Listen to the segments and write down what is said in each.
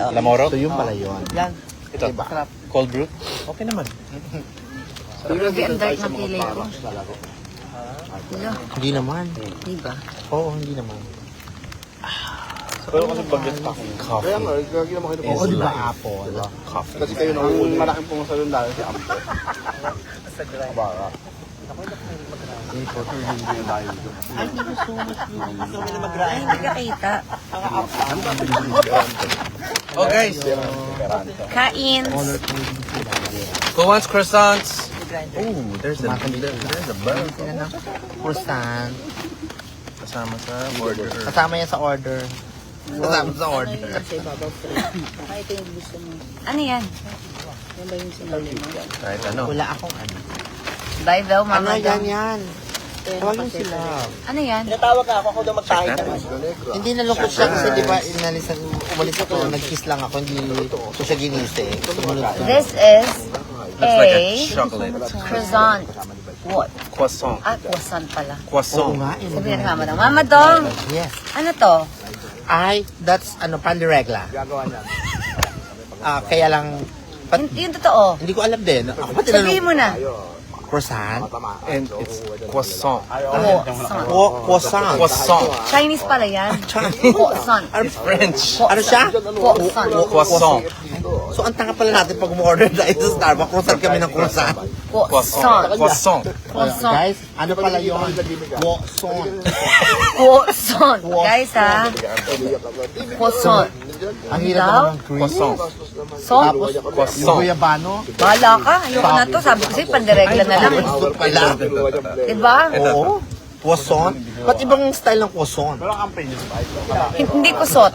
Lamoro? Ito yung pala yun. Yan. Ito. Diba? Cold brew? Okay naman. Grabe ang dark ng kilay ko. Wala. Hindi naman. Diba? Oo, hindi naman. Pero kasi bagay pa akong Kaya coffee. nga, lagi naman kayo Oo, di ba apple? Coffee. Kasi kayo nung malaking pumasalon dahil si Ampo. Abara. Ay, hindi ka kita. Oh guys, Kain. who wants croissants? Oh, there's a bell. Croissant. Kasama sa order. Kasama yan sa order. Kasama sa order. Ano yan? Kahit ano. Wala akong ano. Bye daw, Ano mama. yan yan? Huwag yung sila. Ano yan? Check natin. Hindi nalungkot siya kasi di ba umalis ako, nag-kiss lang ako, hindi ko siya ginising. Sumunod ako. This is Looks like a a chocolate. croissant. What? Croissant. Ah, croissant pala. Oo Croissant. nga. Sabi nga Mama Dong. Mama Dong! Yes. Ano to? Ay, that's pandiregla. Kaya lang, Yung totoo. hindi ko alam din. Ako pa Sabihin mo na. Croissant? And it's croissant. Croissant. Croissant. Croissant. Chinese pala yan. Croissant. It's French. Ano siya? Croissant. Croissant. So, ang tanga pala natin pag umorder tayo sa Starbucks, croissant kami ng croissant. Croissant. Croissant. Croissant. Guys, ano pala yun? Croissant. Croissant. Guys, ha? Croissant. Ang hirap Daw? naman ng cream. Croissant. Son? Tapos, yung Croissant. guyabano. Bahala ka. Ayoko na to. Sabi ko sa'yo, pandiregla na lang. Gusto pala. Diba? Oo. Croissant. Ba't ibang style ng croissant? Hindi kusot.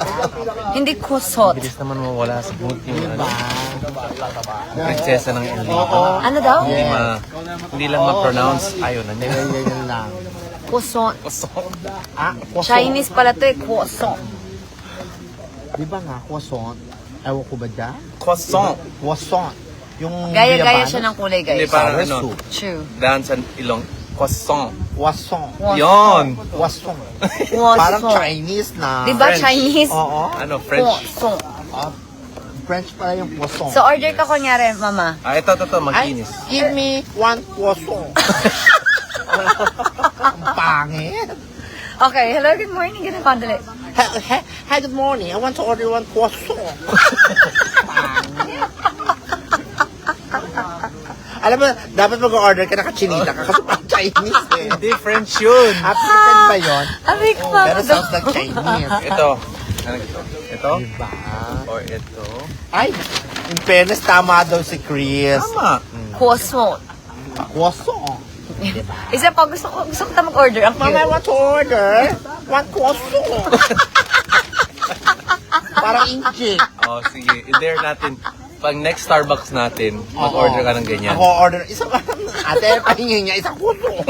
Hindi kusot. Bilis naman mawala sa mood yung Diba? prinsesa ng Elite. Ano daw? Hindi lang ma-pronounce. Ayaw na niya. Yan lang. Kusot. Croissant. Croissant. Chinese pala to eh. Kusot. Di ba nga, croissant? Ewan ko ba dyan? Croissant. Croissant. Yung Gaya-gaya guyabano. siya ng kulay, Hindi guys. parang Sour ano. soup. True. Daan sa ilong. Croissant. Croissant. Yon. Croissant. Kusot. Parang Chinese na. Diba French. Chinese? Oo. Ano, French. Kusot. French pala yung croissant. So, order ka kunyari, mama. Ah, ito, Ay, maginis. give me one croissant. Ang pangit. Okay, hello, good morning. Ganun kandali. Hi, good morning. I want to order one croissant. Alam mo, dapat mag-order ka naka-chinita ka kasi pang Chinese eh. Hindi, French yun. African ba yun? Aray ko, Pero mama. sounds like Chinese. Ito. Ano ito? Ito? Diba? Or ito? Ay, in fairness, tama daw si Chris. Tama. Kusot. Croissant. Isa pa, gusto ko ta mag-order. Ang Mama, I cute. want to order one croissant. Parang inchi. Oh, sige. I-dare natin. Pag next Starbucks natin, mag-order ka ng ganyan. Ako order. Isa pa. Ate, pahingin niya. Isang croissant.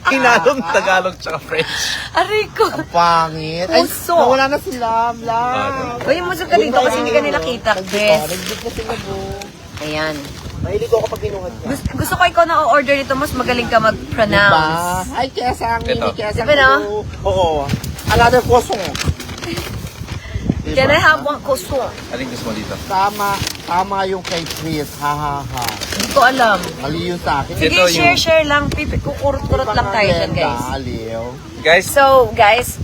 Hinalong Tagalog tsaka French. Aray ko. Pangit. Ay, Puso. nawala na si Love. Love. Uy, musog ka dito kasi hindi ka nila kita, Chris. Nagdig na sila, bro. Ayan. Mahilig ako pag binuhat ka. Gusto ko ikaw na o-order nito, mas magaling ka mag-pronounce. Diba? Ay, kesang, Ito. mini kesang. Diba, no? Oo. Another croissant. Can I have one kusot? Aling gusto mo dito? Tama yung kay Chris. Ha, ha, ha. Hindi ko alam. Mali yung sa akin. Sige, Ito yung- share lang. Kukurot-kurot lang tayo dyan, guys. Aliw. Guys, So, guys,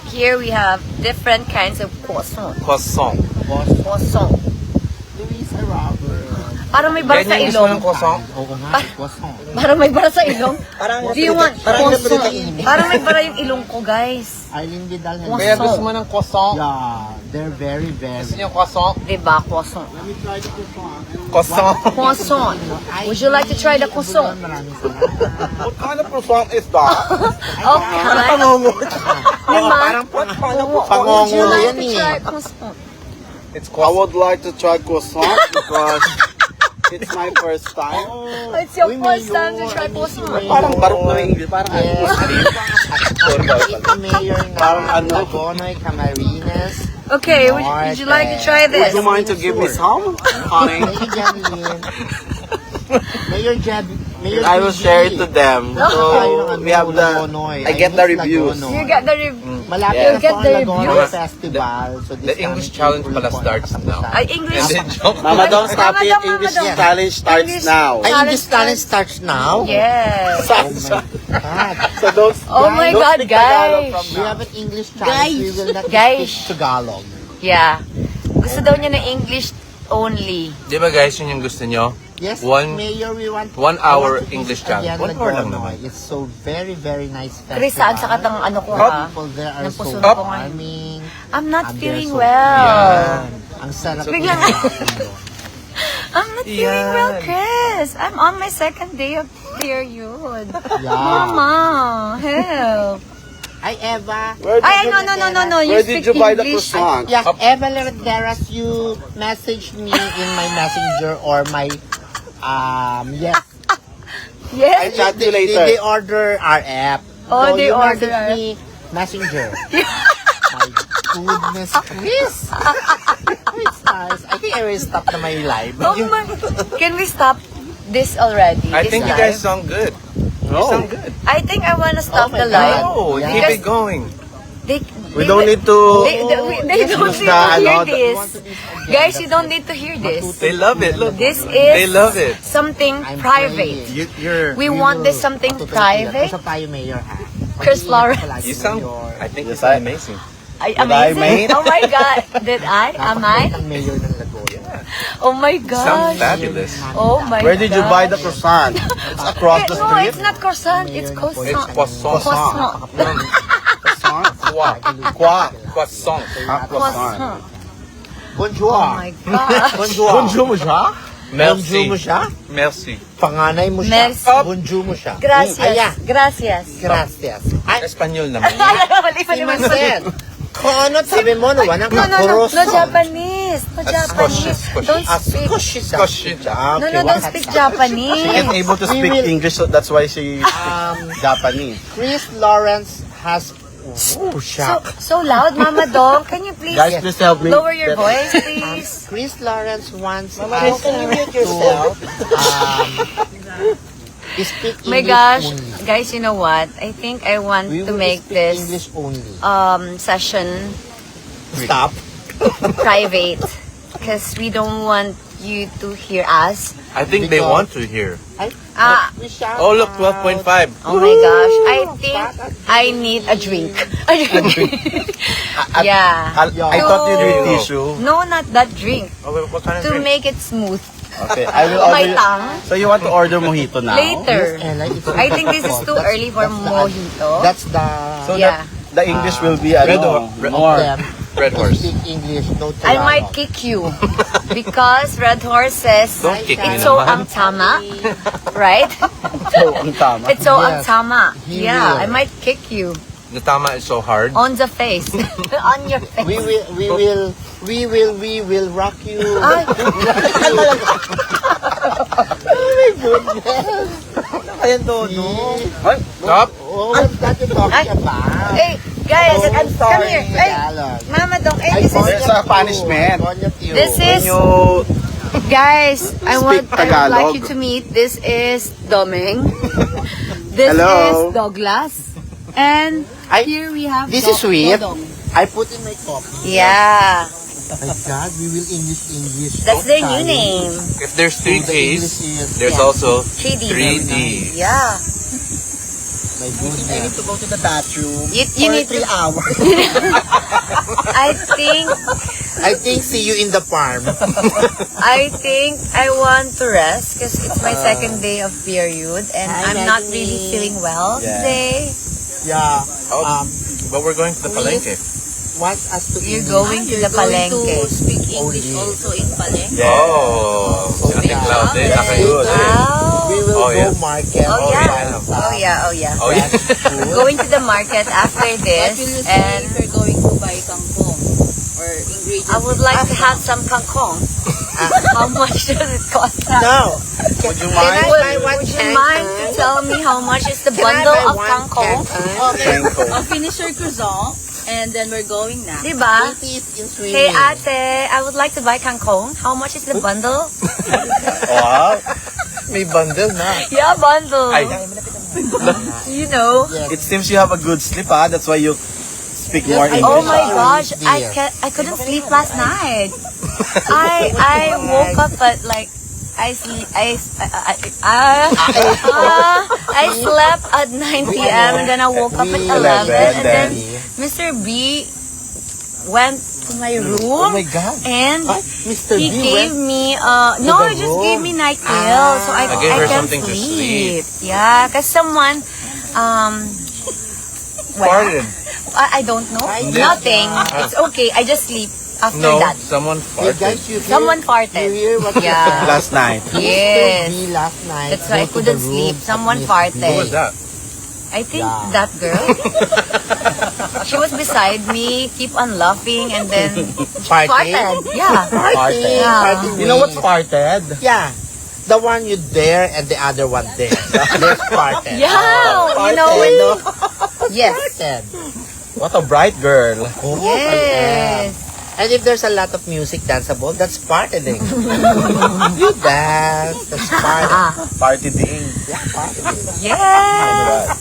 here we have different kinds of croissant. croissant. Croissant. Louisa Robert. Parang may bara sa Ganyan gusto mo ng ilong. croissant? Oo nga, croissant. Parang may bara sa ilong. Do you want parang croissant? kainin. Parang may bara yung ilong ko, guys. Eileen Vidal. Croissant. Kaya gusto mo ng croissant? Yeah, they're very, very. Gusto niyo croissant? Diba, croissant? Let me try the croissant. Croissant. Croissant. Would you like to try the croissant? Maraming salamat. What kind of croissant is that? Okay. Pangongo. Diba? Parang pangongo Would you like yan to eh. try croissant? It's I croissant. would like to try croissant because it's my first time. Oh, it's your Uy, first time to Mayor, try I miss you, croissant. Parang barok na yung English. Parang Ito mayor na Parang ano? Lagonoy, Camarines. Okay, would you like to try Would this? you mind to give me some, honey? Mayor Javelin. Mayor Jeb. Mayor I will PG. share it to them. Tayo ng So we have the. Lagonoy. I get the miss reviews. Lagonoy. You got the Malapit You'll na get po ang the Laguna reviews. Festival. So The English challenge pala starts now. Ay, English. And then joke. Mama, don't stop Mama, it. don't, English Mama, don't. challenge starts English- now. Ay, English Challenge challenge starts now? Yes. Oh my God. So don't. Oh my don't God, speak Tagalog guys. from We now. have an English challenge. We will not Guys. speak Tagalog. Yeah. Gusto daw niya na English only. Di ba guys, yun yung gusto nyo? Yes, One- Mayor, we want 1 I hour want to English visit challenge. again 1 hour lang Laguna. naman. It's so very, very nice festival. Chris, saan sa katang ano ko The ha? people there are Ng so puso ko nga. charming. I'm not and feeling they're so well. Ang sarap. Biglang- I'm not feeling well, Yan. Chris. I'm on my second day of period. Yeah. Mama, help. Ay, Eva. Where did Ay, you, no. You where speak did you buy the English. croissant? Yeah, Eva Lerderas, you message me in my messenger or my, yes. I Yes. chat you They later. order our app. Oh, So they you order message our- me messenger. My goodness, Chris. It's nice. I think I will stop na my live. Oh my, can we stop this already? I This think you live? guys sound good. You No. sound good. I think I wanna stop Oh my the God. live. No, Yeah. keep Because- it going. We don't need to. They don't use need the, to hear ano, this. Guys, you don't need to hear this. They love it. Look. This They is love it. something I'm private. praying. You're. We want this something private. Ito tayo, Mayor, ha? Chris Lawrence. You sound. I think you Yes, sound I- amazing. Ay, Did I, amazing. mate? Oh my God. Did I? Am I? Ang mayor ng Laguna. Oh my Sound gosh. fabulous. Oh my Where did you buy the gosh. croissant? It's across the No, street. it's not croissant. It's It's croissant. croissant. Croissant. Croissant. Quoi? Croissant. Ah, croissant. Croissant. Bonjour. Oh my gosh. Bonjour. Bonjour mo siya? Bonjour mo Merci. siya? Merci. Panganay mo siya. Merci. Bonjour mo siya. Gracias. Aya. Gracias. Gracias. Ay, Espanyol naman. Mali pa si naman. Marcel. Kung ano sabi mo, no, wanang No, croissant. Japanese. No Japanese. Don't speak. Ah, No, don't speak Japanese. She is able to We speak will- English, so that's why she speaks Japanese. Chris Lawrence has... Oh, So loud, Mama Dong. Can you please Guys, please help me. lower your voice, please? Chris Lawrence wants Mama, us can you mute to speak English My gosh, only. guys, you know what? I think I want We to will make speak this English only. session Stop. private because we don't want you to hear us. I think they want to hear. Ah, We shout Oh, look, out. 12.5. oh my gosh, I think I need a drink. A drink. Yeah. I thought you need Oh. tissue. No, not that drink. Oh, what kind of To drink? make it smooth. Okay, I will My order. tongue. So you want to order mojito now? Later. Ella, it's I think this is too early for mojito. That's the... So Yeah. the English will be Red ano, or- more. them. Red to horse. speak English, no I Tagalog. might kick you because Red Horse says Don't kick me it's so naman. tama, right? So, ang tama. It's so Yes, tama. he Yeah, will. I might kick you The tama is so hard. on the face, on your face. We will rock you. Ay, Ayan Dono. Stop. Oh, what's that you're talking about? hey, guys, Oh, I'm come sorry, here. Hey, Tagalog. Mama Dong, hey, I this is There's a punishment. this When is you guys. I would like Tagalog. you to meet. This is Doming. This Hello. is Douglas, and here we have. This is sweet. Dodong. I put in my coffee. Yeah, My God, we will English. that's their new Tayo. name. If there's three The English Ks, is... there's Yeah. also 3D. 3D. Yeah. My goodness. I need to go to the bathroom. You need to. hours. I I think see you in the farm. think I want to rest because it's my second day of period and Hi, I'm not Daddy. really feeling well Yeah. today. Yeah. Oh, but we're going to the palenque. Wants us to You're English. going to the palengke. speak English Only. also in Palengke. Oh, Santa Cloud din. Nakayun. Wow. We will Oh, go yeah. market. Oh yeah. yeah. Oh yeah. Oh yeah. Oh, yeah. Going to the market after What this will you say and if you're going to buy kangkong or ingredients? I would like to have some kangkong. How much does it cost? No. Would you Can I mind? buy one Would you can? mind to tell me how much is the Can I bundle buy of one kangkong? can? I'll finish your croissant and then we're going now. Diba? It is in swimming. Hey ate, I would like to buy kangkong. How much is the bundle? Wow. May bundle na. Yeah, bundle. Ay. You know. Yes. It seems you have a good sleep, ah. That's why you speak more English. Oh my gosh, Dear. I couldn't sleep last night. I woke up at like I slept at 9 p.m. and then I woke up at 11 and then Mr. B went to my room Oh my God. and Mr. he B gave went me no, the he just room? gave me NyQuil so I gave her can something to sleep. Yeah, because someone well, Farted. I don't know. Nothing. It's okay. I just sleep after No, that. someone Hey farted. guys, you hear, Someone farted. You hear what Yeah. Last night. Yes. Mr. B last night. That's why I go to couldn't the sleep. room Someone of Miss farted. B. Who was that? I think Yeah. that girl. She was beside me, keep on laughing, and then Farted? farted. Yeah. Farted. Yeah. Farted You know what's with- farted? Yeah. The one you there and the other one there. There's farted. Yeah. You know when? Yes. Farted. What a bright girl. Oh, Yes. And if there's a lot of music danceable, that's partying. You dance, that's party. Party ding. Yeah, partying. Yes.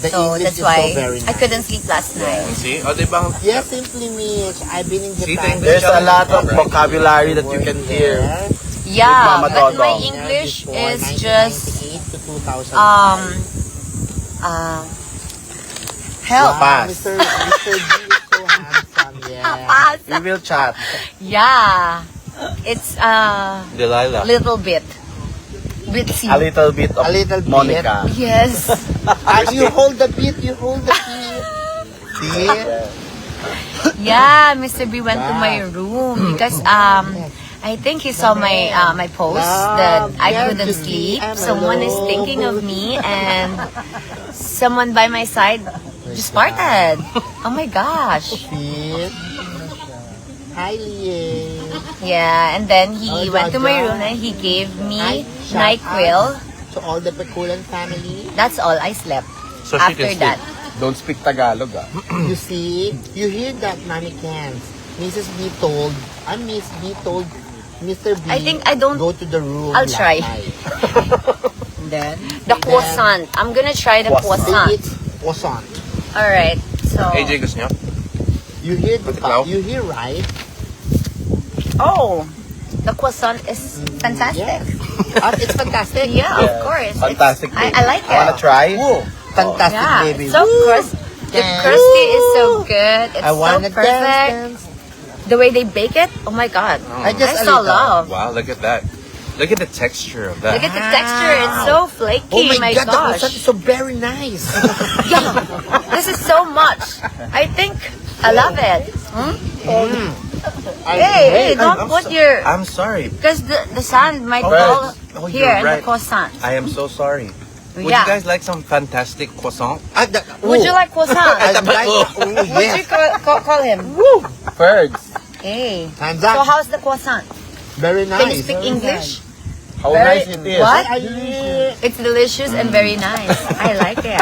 The So English that's is why so very I nice. couldn't sleep last night. See? O, diba? Yes, Simply Mitch. I've been in See, Japan. there's There's a lot of vocabulary that you can hear. Yeah, Mama but my Dodong. English is just 1998 to 2000. help. Pass. Mr. B is so handsome. Yeah. Pass. We will chat. Yeah. It's Delilah. little bit. Bitsy. A little bit of A little bit. Monica. Yes. You hold the beat. You hold the beat. See? Yeah, Mr. B went to my room because I think he saw my my post that I couldn't sleep. Someone is thinking of me and someone by my side just farted. Oh my gosh. Beat. Hi, Lie. Yeah, and then he Oh, went to my Jaja. room and he gave me Hi, NyQuil. To all the Peculian family. That's all. I slept. So she After can sleep. that. Don't speak Tagalog ah. You see? You hear that, Mommy Cans? Mrs. B told, Miss B told Mr. B, I think I don't- go to the room. I'll last try. night. Then? The croissant. I'm gonna try the They croissant. eat croissant. Alright, so... AJ, gusto niyo? You hear the Batiklaw? you hear right? Oh, the croissant is fantastic. It's fantastic. Yeah, of course. Fantastic. I like it. Wanna try? Whoa, fantastic, Yeah, baby. it's so crusty. The crusty is so good. It's I so wanna perfect. dance. The way they bake it, oh my god. I just I a saw little. love. Wow, look at that. Look at the texture of that. Look at the texture. It's so flaky. Oh my, God, the gosh. croissant is so very nice. Yeah. This is so much. I think I love it. Hey, don't put your... I'm sorry. Because the sand might Oh, fall oh, here you're in the right. croissant. I am so sorry. Would Yeah. you guys like some fantastic croissant? Would you like croissant? I'd like, Would you yes. call him? Fergs. Hey. Time's So up. how's the croissant? Very nice. Can you speak English? How Very- nice it is. What? Are you It's delicious and very nice. I like it.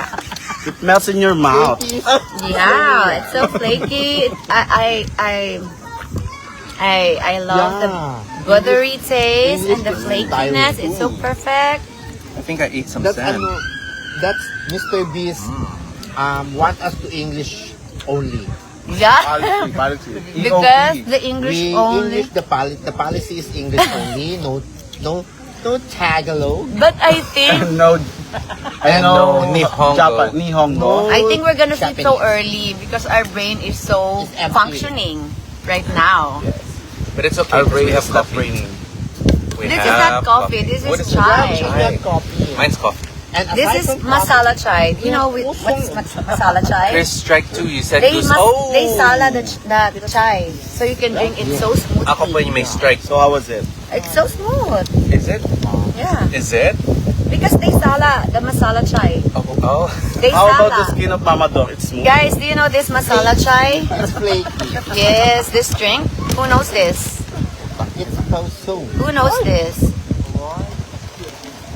It melts in your mouth. Yeah, it's so flaky. I love the buttery taste and the flakiness. It's so perfect. I think I ate some That's sand. that's Mr. Beast want us to English only. Yeah. Because the English We only. English the policy is English only. No Tagalog. But I think No. I know. Nihongo. Nihongo. I think we're gonna sleep so Japanese. early because our brain is so It's empty. functioning right now. But it's okay. Our because brain we has have stopped coffee. raining. We This is have not coffee. This What is it? chai. Not coffee. Mine's coffee. And This aside is from masala chai. You know what's masala chai? There's strike two. You said They goose. they sala the chai, so you can drink it so smoothly. Ako pa yung may strike. So how was it? It's so smooth. Is it? Yeah, Is it? because they sala the masala chai. Oh. They How about the sala. skin of Mama Dog? It's smooth. Guys, do you know this masala chai? It's flaky. Yes, this drink. Who knows this? It's so. Who knows this?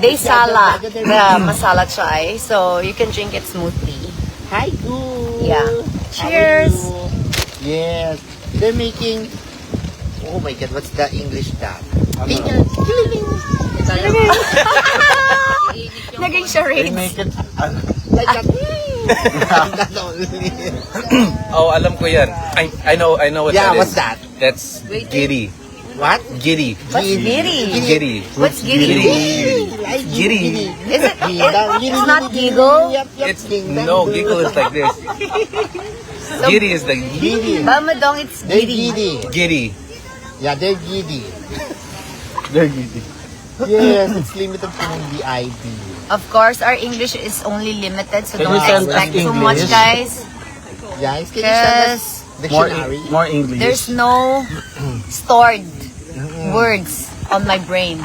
They sala the masala chai, so you can drink it smoothly. Hi, good. Yeah. How are Cheers. you? Yes. They're making. Oh my God, what's the English that? Naging charades. They make it. Like that. Not only. Oh, alam ko yan. I know what Yeah, that is. what's that? That's giddy. What? Giddy. What's giddy? Giddy. What's giddy? Giddy. Is it's not giggle? It's no giggle is like this. Giddy is the Giddy. Mama Dong, it's They're giddy. giddy. giddy. Yeah, they're giddy. They're giddy. Yes, it's limited to VID. Of course, our English is only limited, so Can don't you send us expect too much, English? guys. Guys, can you send us dictionary? More English. There's no stored words on my brain.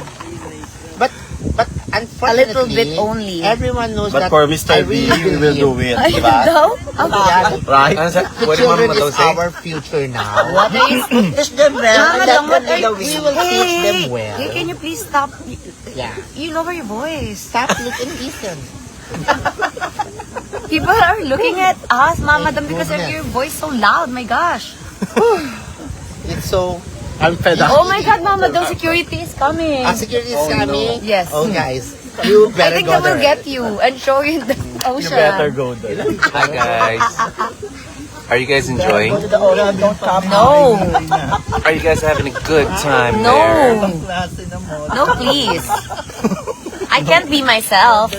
But unfortunately, A little bit only. Everyone knows But that for Mr. I B, really we will do believe it. Diba? Daw? that Right? Ano sa? the What do children Mama Dong is say? our future now. What are you... Teach them well. Mama and Dong, what then are we will teach them well. Hey, can you please stop? Yeah. You lower your voice. Stop, look, and listen. People are looking at us, Mama Dong, because of your voice so loud. My gosh. It's so... I'm fed up. Oh my God, Mama Dong, security is coming. security is coming. Yes. Oh, guys, you I better think go that will there. get you and show you the You ocean. better go there. Hi guys. Are you guys enjoying? No. Are you guys having a good time No. there? No, please. I can't be myself.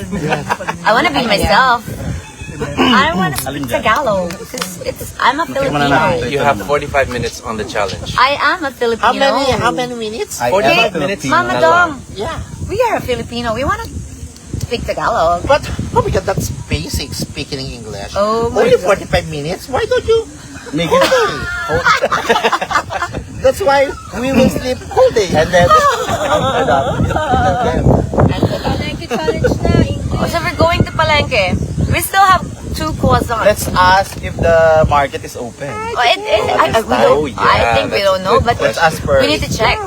I want to be myself. I want to speak Tagalog. 'Cause I'm a Filipino. You have 45 minutes on the challenge. I am a Filipino. How many minutes? 45 minutes. Mama na Dong, Yeah. we are a Filipino. We want to speak Tagalog. But, oh my God, that's basic speaking English. Oh my Only God. 45 minutes? Why don't you? Make it. That's why we will sleep all day. And then, Oh, so we're going to Palenque. We still have 2 croissants. let's ask if the market is open. Oh, we don't, I think we don't know, but Let's ask first. we need to check.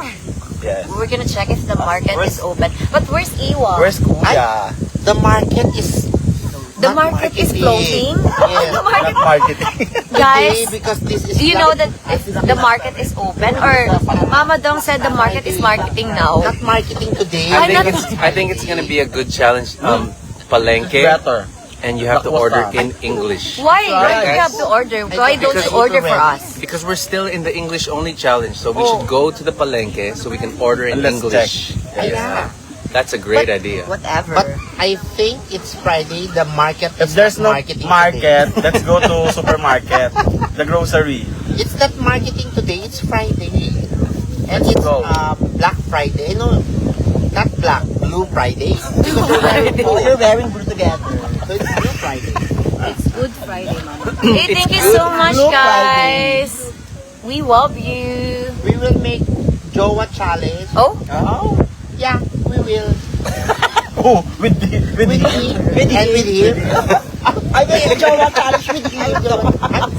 Yeah. We're gonna check if the market is open. But where's Iwa? Where's Kuya? The market is... The not market is marketing. floating? Yeah. The market, Not marketing. guys, Because this is... do you know that if the market is open? Or Mama Dong said the market is marketing now? Not marketing today. I'm not- I think it's gonna be a good challenge. Palenque, Better. and you have to What's order that? in English. Why? Why do guys. you have to order? Why don't you order for us? Because we're still in the English only challenge, so we should go to the Palenque so we can order in And let's English. check. Yeah. That's a great idea. Whatever. But I think it's Friday. The market If is there's not no marketing market, let's go to supermarket. The grocery. today. It's not marketing today. It's Friday. And Let's it's go. Black Friday. No, not Black, Blue Friday. Because you're wearing blue together. So it's Blue Friday. It's Good Friday, Mama. Hey, thank you so much, Blue guys. We love you. We will make Jowa challenge. Oh, Oh, yeah, we will. Oh, with the With him. And with him. I will Jowa challenge with him.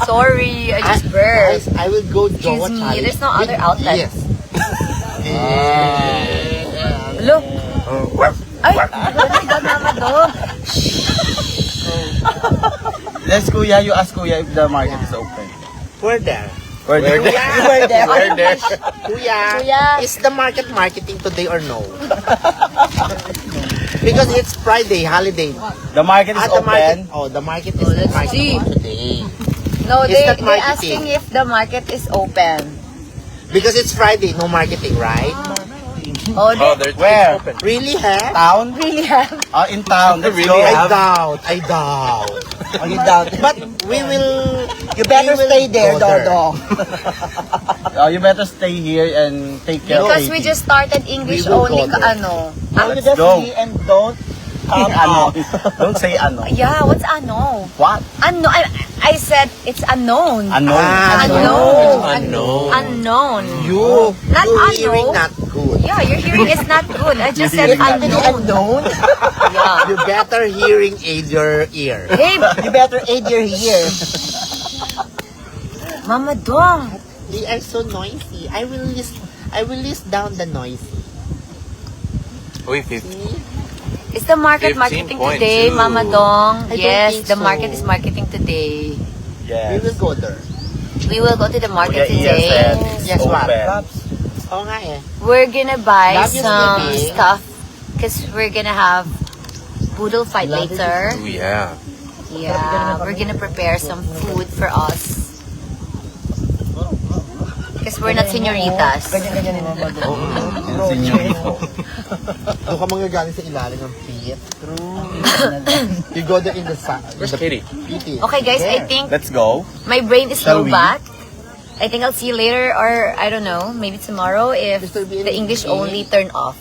sorry, I just burped. Guys, I will go Jowa Excuse me, challenge. there's no other with- outlet. Yes. Look. Ay, oh my God, Mama Dong. Let's Kuya, you ask Kuya if the market is open. We're there. Where there? We're there. We're there. Kuya, Kuya. is the market marketing today or no? Because it's Friday, holiday. The market is The market, open. the market is not marketing today. No, It's not they're marketing. asking if the market is open. Because it's Friday, no marketing, right? Oh, Oh, they they're Where? open. Really, huh? Town? really have. In town. Let's Really go. have? I doubt. Oh, you doubt. But we will... You better stay there, Dodo. Oh, you better stay here and take care Because of we baby. just started English We will only, go there. Let's go. And don't Ano. Don't say ano. Yeah, what's ano? What? Ano? I said it's unknown. Ano. Unknown. Unknown. Unknown. You, Not your unknown. hearing not good. Yeah, your hearing is not good. I just said unknown. Yeah. You better hearing aid your ear. Hey, you better aid your ear. Mama Dong. They are so noisy. I will list down the noise. Wait, 50. Is the market marketing 15.2. today, Mama Dong? I don't Yes, think the so. market is marketing today. We Yes. will go there. We will go to the market Kuya Ian today. said it's Yes, what? open. Oo nga eh. We're gonna buy Love you, some baby. stuff because we're gonna have boodle fight later. Oh, yeah. Yeah, we're gonna prepare some food for us. Because we're not senoritas. Ganyan-ganyan ni Mama Do. Doon ka manggagaling sa ilalim ng pit. True. You go there in the sun. Where's Katie? Okay guys, I think Let's go. my brain is Shall low we? back. I think I'll see you later or I don't know, maybe tomorrow if Mr. Bean, the English only turn off.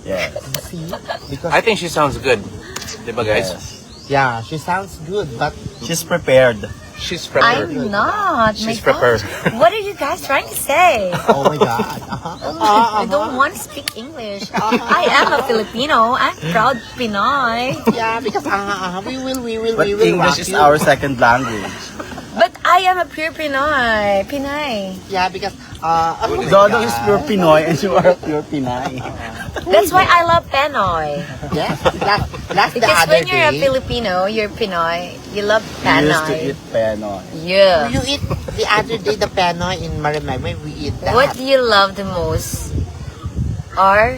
Yes. Because I think she sounds good. Diba guys? yeah, she sounds good, but She's prepared. She's prepared. I'm not. She's My gosh. prepared. What are you guys trying to say? oh my God. I don't want to speak English. I am a Filipino. I'm proud Pinoy. Yeah, because we will But English rock is you. our second language. But I am a pure Pinoy. Pinay. Yeah, because Dodo is pure Pinoy and you are pure Pinay. That's why I love Pinoy. yeah, that's the Because other when you're a day. Filipino, you're Pinoy. You love We used to Pinoy. eat Penoy. Yeah. You eat the other day the penoy in Marimay, we eat that. What do you love the most are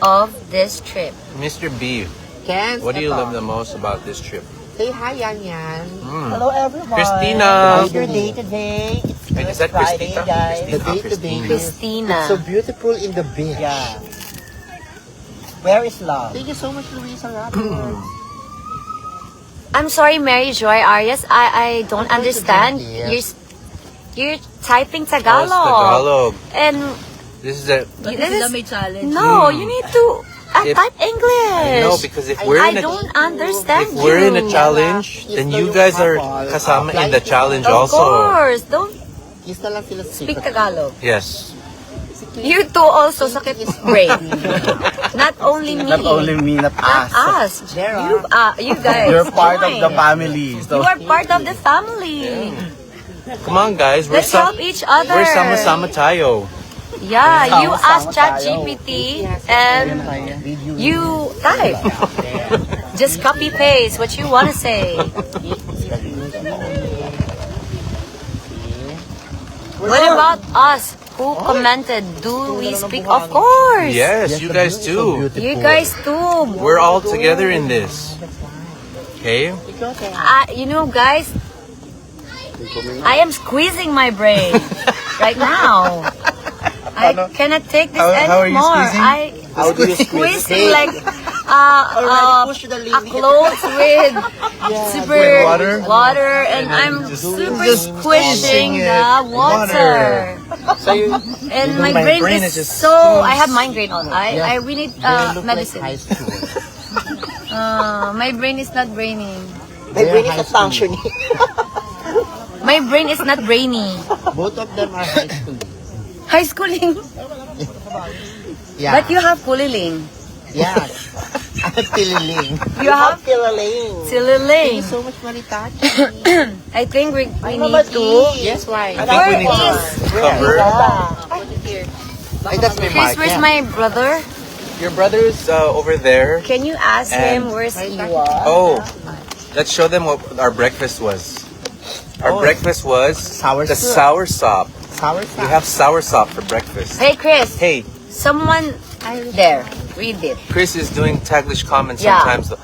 of this trip? Mr. B, Kens, what do you eto. love the most about this trip? Say hi, Yan Yan. Hello everyone. Christina. How's your day today? It's Wait, good is that Friday, Christina? guys. The day today is Christina. so beautiful in the beach. Yeah. Where is love? Thank you so much, Luisa Roberts. I'm sorry, Mary Joy Arias. I don't What understand. is it, dear? You're typing Oh, Tagalog. it's Tagalog. And This is a... But This sila is- may challenge. no, you need to If- type English. No, because if we're I in a... don't understand If we're in a you. challenge, then you guys are kasama in the challenge Of also. course, don't Kiss na lang sila sa speak Tagalog. Yes. You two also sakit brain. Not only me. Not only me, not Not us. us. You guys. You're part of join. the family. So You are part of the family. Come on, guys. We're, Let's help each other. we're sama-sama tayo. Yeah, you ask Sama-sama ChatGPT and you type. Just copy paste what you want to say. What about us? Who commented? Do we speak? Of course. Yes, you guys too. You guys too. We're all together in this. Okay? You know, guys, I am squeezing my brain right now. I cannot take this How are you anymore. squeezing? How do you squeeze? Squeezing like push the a limit. clothes with super With water? and I'm super just squishing squeezing the it. water. So you... And My my brain, brain is is just so. I have migraine on. I really need They look like medicine. high school. My brain is not braining. My brain is not functioning. My brain is not brainy. Both of them are high school. High schooling. Yeah. But you have kuliling. Yes. I'm Pililing. You have Feeling. Thank sililing. you so much, Maritachi. I think we Mama need to. Yes, why? I think we need to cover... Ay, that's my Chris, mark. where's Yeah. my brother? Your brother is over there. Can you ask And- him where's Iwa? Oh, let's show them what our breakfast was. Our breakfast was Sour the soup. sour sop. Sour We have sour sop for breakfast. Hey Chris, Hey, someone there, read it. Chris is doing Taglish comments Yeah. sometimes. Though.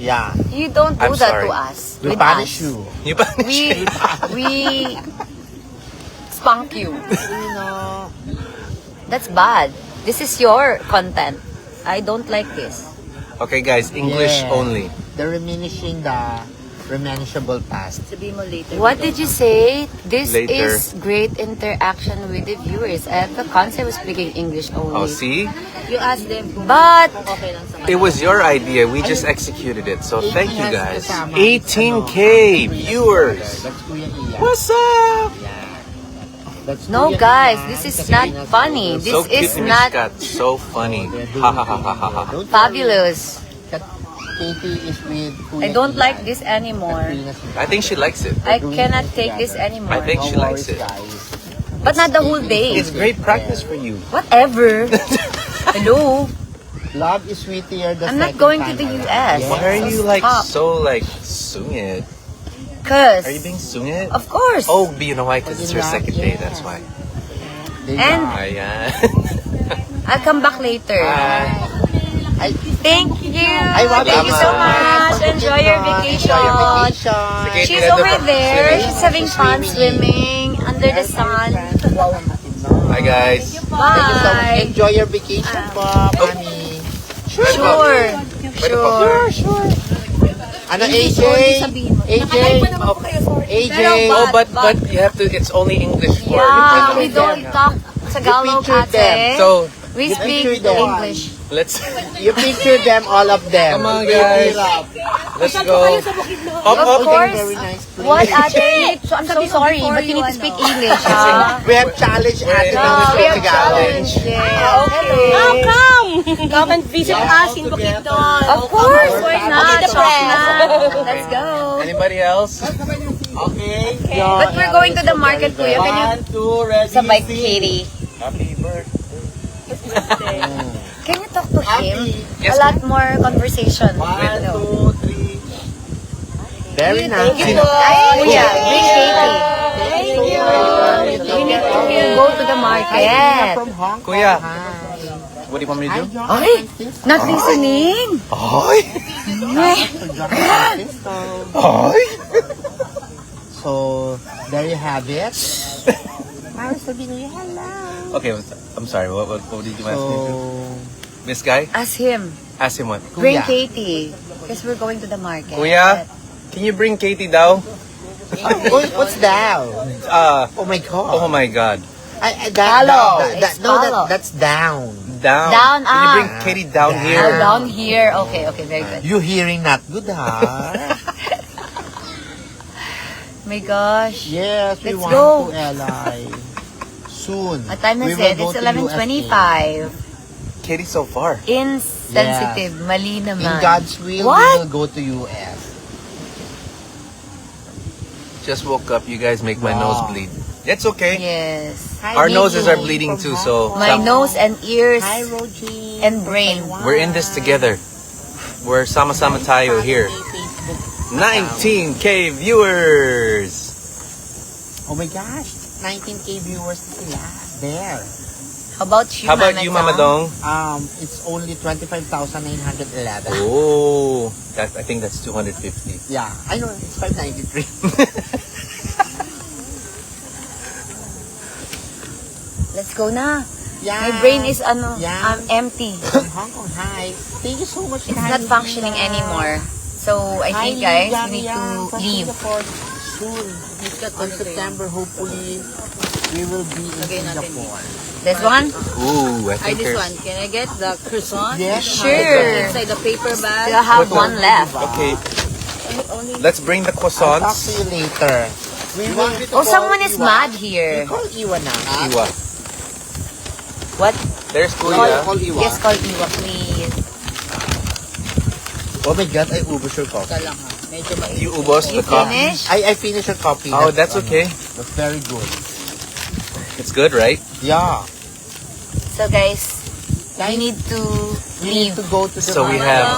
Yeah. You don't do I'm that sorry. to us. We with punish us. you. You ba- We spunk you. No. That's bad. This is your content. I don't like this. Okay, guys, English Yeah. only. They're diminishing the reminisceable past. Sabihin mo later. What did you say? This Later. is great interaction with the viewers. I thought Concept was speaking English only. Oh, see? You ask them kung But okay lang sa It was your idea. We just executed it. So thank you guys. Kasama. 18K viewers. That's Kuya Ian. What's up? That's no, Kuya guys, Ian. this is Kasi not nasa- funny. This So cute is ni Miss not Kat. So funny. Ha ha ha ha ha ha. Don't fabulous. Katie is with I Kuya don't Ian. like this anymore. Katrina's with- I think she likes it. I cannot take this anymore. I think she No likes worries, it. guys. But not the whole day. It's great practice for you. Whatever. Hello. Love is sweeter the I'm not second going to time the around. US. Yes. Why are you like Stop. so like sungit? Cause Are you being sungit? of course. Oh, you know why? Because it's her second day. That's why. They And are. Ayan. I'll come back later. Bye. Thank you. want Thank you so much. Enjoy your vacation. vacation. She's over there. She's having fun swimming under the sun. Hi guys. Bye. Enjoy your vacation, Bob. Mami. Sure. Sure. Ano, AJ? AJ? Oh, but you have to. It's only English for Yeah, we internet. don't talk Tagalog, picture them. ate. So We speak picture them. English. let's You picture them, all of them. Come on, guys. Let's go. Up, Of up. course. Very nice place. What, ate? So, I'm so sorry, but you need to speak English, ha? We have challenge ate No, to we speak have Tagalog. challenge. Hello. Come and visit us in Bukidnon. Of course, why not? the press. Let's go. Anybody else? Okay. But we're going to the market, Kuya. Can you 1, 2, ready, sabay sing. Katie? Happy birthday. Can you talk to him? Yes, A lot more conversation. 1, 2, 3. Very nice. Ay, Kuya, bring Katie. You need to go to the market. From Hong Kong. Kuya. Hi. What do you want me to do? Ay, not listening. Hi. Hi. So, there you have it. Mara sabihin niyo, hello. Okay, I'm sorry. What did you ask me to do? So, This guy? Ask him. Ask him what? Bring Kuya. Katie. Because we're going to the market. Kuya, can you bring Katie down? What's that? Oh my God. Oh my God. Follow. It's follow. That's down. Down. Down, Can you ah. bring Katie down Down. here? Down here. Okay, very good. You hearing not good, ha? My gosh. Yes, we Let's want go. to LI. Soon. What time We is will it? go It's to 11:25. Katie's so far. Insensitive. Mali USA. In naman. God's will, What? we will go to US. Just woke up. You guys make my Wow. nose bleed. It's okay. Yes. Our noses are bleeding too, so My nose and ears Hi, Rogie. and brain. we're in this together. We're sama-sama tayo here. 19K viewers. Oh my gosh. 19K viewers na sila. There. How about you, How about you, Mama Dong? It's only 25,911. Oh, I think that's 250. Yeah, I know. It's 593. Let's go na. Yeah. My brain is Yeah. empty. From Hong Kong. Hi. Thank you so much. It's not functioning anymore. So I think guys, we need to leave. Soon. On September, hopefully, we will be in Singapore. This one? Ooh, I Ay, think this there's... one. Can I get the croissant? Yes. Sure. Inside the paper bag. Still have one left. Okay, let's bring the I'll talk to croissants. you later. We will Oh, someone is mad here. Call Iwa na. Iwa. What? There's Call Kuya. Iwa. Yes, call Iwa, please. Oh my God, I ubos your coffee. Ito lang ha. Medyo mainit. You ubos You the coffee. finish? I finished your coffee. Oh, that's okay. That's very good. It's good, right? Yeah. So guys, we need to We need leave. to go to the So we market. have,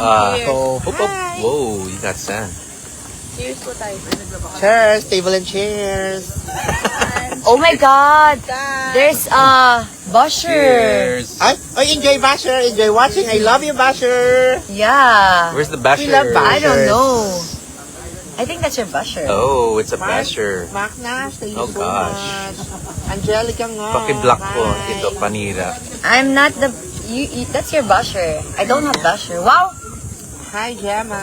So, Oop, oop. Whoa, you got sand. Cheers po tayo. cheers, table and chairs. Oh my God! There's a Busher. Cheers. Ay, enjoy Basher. Enjoy watching. I love you, Basher. Yeah. Where's the We love basher? I don't Bashers. know. I think that's your Busher. Oh, it's a basher. Mark Nash, thank you Oh, so gosh. much. Angelica nga. Paki-block ko. Hi. Ito, panira. I'm not the. That's your Busher. I don't have Busher. Wow. Hi, Gemma.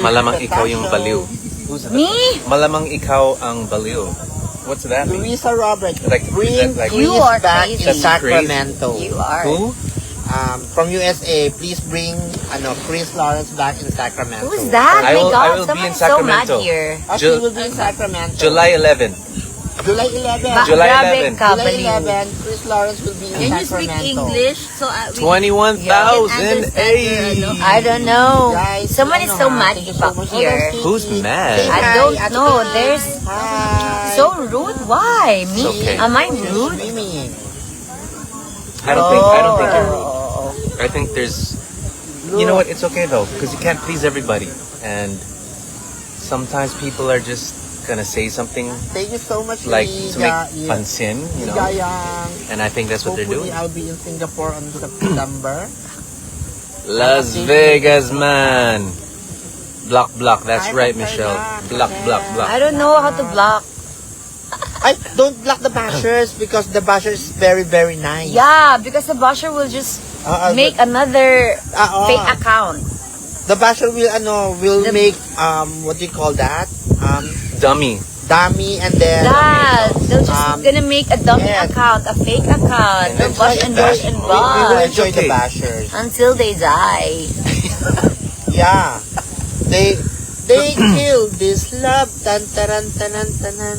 Malamang ikaw yung baliw. Who's that? Me? Malamang ikaw ang baliw. What's that mean? Luisa Robert. Like, Bring is that like- You Chris are back crazy. to Sacramento. You are. Who? From USA, please bring Chris Lawrence back in Sacramento. Who's that? I My will- I God, will be someone in is so mad Sacramento. here. Oh, she will be in Sacramento. July 11. July 11. July Grabe 11. ka, July baliw. 11, Chris Lawrence will be in Can you speak Sacramento. English? So we 21,000. I don't know. Guys, Someone is so mad thank you back so much. here. Who's mad? Say I hi, don't Ate know. Mimi. There's Hi. so rude. Why? Me? It's okay. Am I rude? Mimi. I don't think you're rude. Oh. I think there's... You know what? It's okay though, because you can't please everybody. And sometimes people are just gonna say something Thank you so much, like to make Liga. pansin, you know? Ligayang. And I think that's what they're Hopefully, doing. I'll be in Singapore on September. Las Vegas, man. Block. That's right, Michelle. Block. I don't know how to block. I don't block the bashers because the basher is very, very nice. Yeah, because the basher will just make another fake account. The basher will make what do you call that? Dummy. Dummy, and then Yeah, they'll just gonna make a dummy yeah. account, a fake account. They'll bash and bash and we will bash enjoy the Okay. bashers. until they die. Yeah. They kill this love. Tan taran tanan tanan.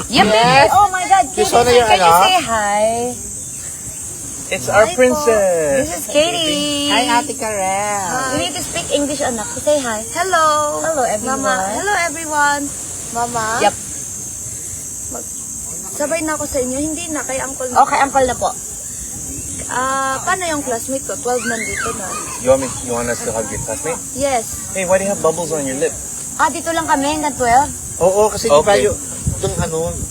Yep. Yes. Oh my God, Katie, You saw na yung can you ano? say hi? It's our This princess. is Katie. Hi, Ate Karel. You need to speak English, anak. Say hi. Hello. Hello, everyone. Mama. Hello, everyone. Mama. Yep. Sabay na ako sa inyo. Hindi na. Kay Uncle. Okay, uncle na po. Paano yung classmate ko? 12 nandito na. You want us to hug your classmate? Yes. Hey, why do you have bubbles on your lip? Dito lang kami hanggang 12. Oo, kasi di ba Okay.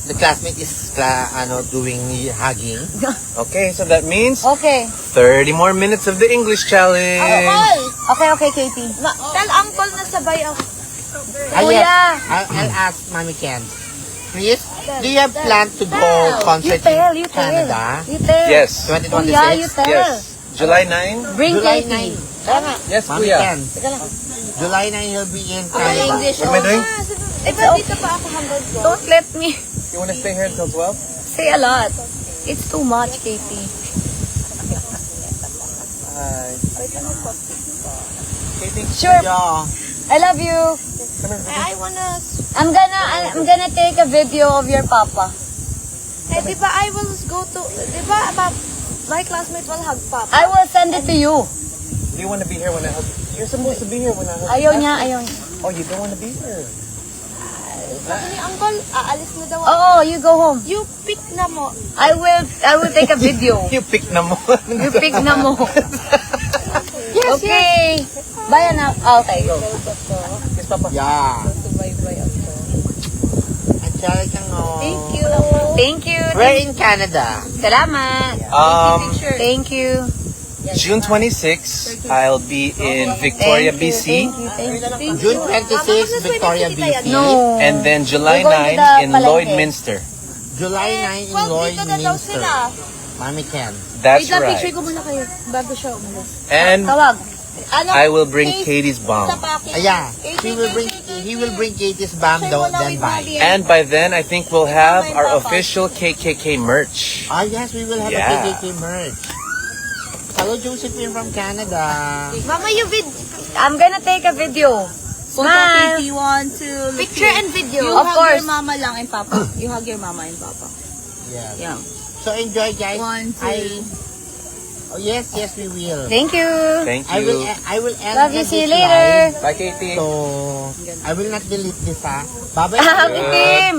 the classmate is doing hugging. Okay, so that means Okay. 30 more minutes of the English challenge. Okay, Katie. Tell Uncle na sabay ako. Kuya. I'll ask Mommy Ken. Chris, do you have plan to go concert You in tell. Canada? You tell. Yes. 2026? Kuya, you tell. Yes. July 9? Bring July Katie. 9. Yes, Mommy Kuya. Ken. July 9 he'll be in Canada. English. What am I doing? Dito pa ako hanggang ko. Don't let me You want to stay here until 12? say a lot. It's too much, Katie. Hi. Katie. Sure. Yeah. I love you. I wanna... I'm gonna take a video of your papa. di ba I will go to... Di ba my classmate will hug Papa? I will send it to you. Do you want to be here when I hug you? You're supposed to be here when I hug you. Ayaw niya. Oh, you don't want to be here. Sabi ni Uncle, aalis na daw ako. Oo, you go home. You pick na mo. I will take a video. You pick na mo. You pick na mo. Yes, Okay. Bye na. Okay, go. Yes, Papa. Yeah. Bye-bye ako. Ang kang Thank you. Thank you. We're in Canada. Salamat. Thank you. June 26, I'll be in Victoria, BC. Thank you. June 26, Victoria, BC. No. And then July We're going to 9 the in Palengke. Lloydminster. July 9 in Lloydminster. Mommy Ken. That's Picture right. ko muna kayo bago siya umalis. And Tawag. Ano? I will bring Case Katie's bomb. Sa package. Yeah, he will bring Katie's bomb though, then buy. And by then, I think we'll have our official KKK merch. Yes, we will have Yeah. a KKK merch. Hello, Josephine from Canada. Mama, I'm gonna take a video. Smile. you want to picture and video. You Of hug course. your mama lang and papa. You hug your mama and papa. Yeah. Yeah. So enjoy, guys. 1, 2. Yes, we will. Thank you. Thank I will end Love you. this See you live. later. Bye, Katie. So, I will not delete this, ha. Bye-bye. Happy team.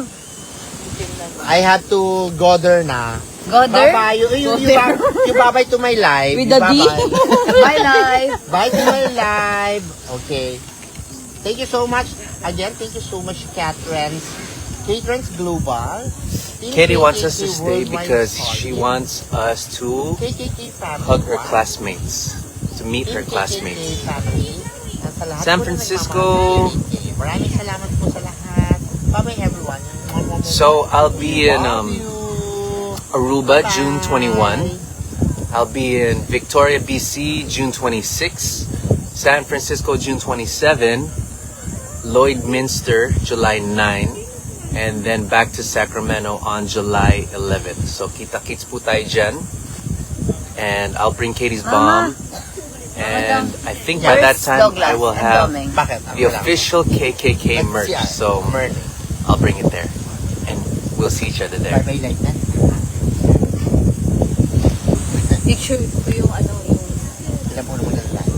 I have to go there na. Go there. Bye-bye. You bye-bye to my live. With the D. Bye-bye. Bye, live. Bye to my live. Okay. Thank you so much. Again, thank you so much, Catherine's Global. Katie wants us to KKK stay Worldwide because Story. she wants us to KKK family. hug her classmates, to meet her KKK classmates. family. At sa lahat San po na Francisco. nagmamahal kay KKK. Maraming salamat po sa lahat. Bye-bye, everyone. So I'll be in Love you. Aruba, Bye. June 21. I'll be in Victoria, BC, June 26. San Francisco, June 27. Lloydminster, July 9. And then back to Sacramento on July 11th. So kita-kits po tayo dyan. And I'll bring Katie's bomb. And I think by that time I will have Bakit? the official KKK merch. So I'll bring it there. And we'll see each other there. Bye-bye like that. Picture ko yung ano yung... Alam mo naman lang.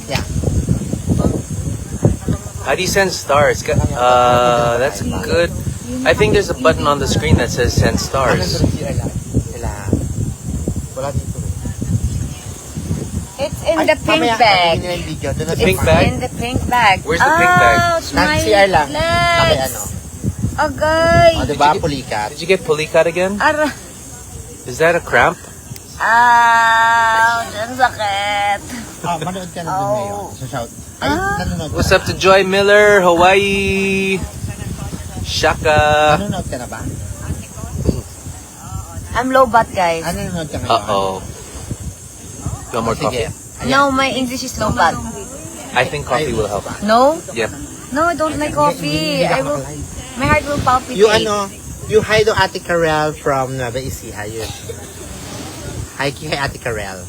Yeah. How do you send stars? That's good. I think there's a button on the screen that says send stars. Wala dito. It's in the pink bag. The pink bag? In the pink bag. Where's the pink bag? Ouch, my CR lang. legs. Agay. O, diba? Pulikat. Did you get pulikat again? Ara. Is that a cramp? Ouch. Ouch! Ang sakit. Manood ka na dun ngayon. Sa shout. Ay, nanonood ka What's na up to Joy Miller, Hawaii? Shaka. Nanonood ka na ba? I'm low bat, guys. Nanonood ka ngayon? Uh-oh. You want more Sige. coffee? No, my English is low bat. I think coffee will help. No? Yep. No, I don't like coffee. I will. My heart will palpitate. You hi to Ate Karel from Nueva Ecija. Yun. Hi kay Ate Karel.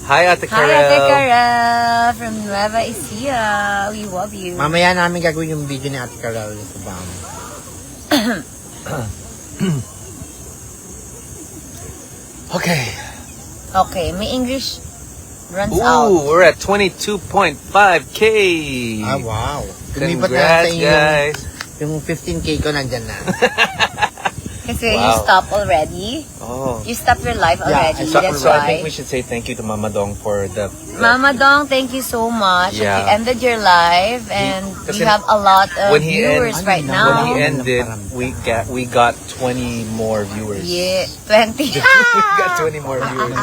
Hi, Ate Hi, Ate Karel. Karel from Nueva Ecija. We love you. Mamaya namin gagawin yung video ni Ate Karel sa BAM. Okay. Okay, my English runs out. Ooh, we're at 22.5K. Ah, wow. Lumipat na sa Congrats, inyo guys. yung 15K ko nandyan na. Kasi you Wow. stop already. Oh. You stop your life already. So, That's so I why. think we should say thank you to Mama Dong for the Mama Dong, thank you so much. Yeah. You ended your live and Kasi we have a lot of when he viewers end- right when now. he ended, we got 20 more viewers. Yeah, 20. we got 20 more viewers.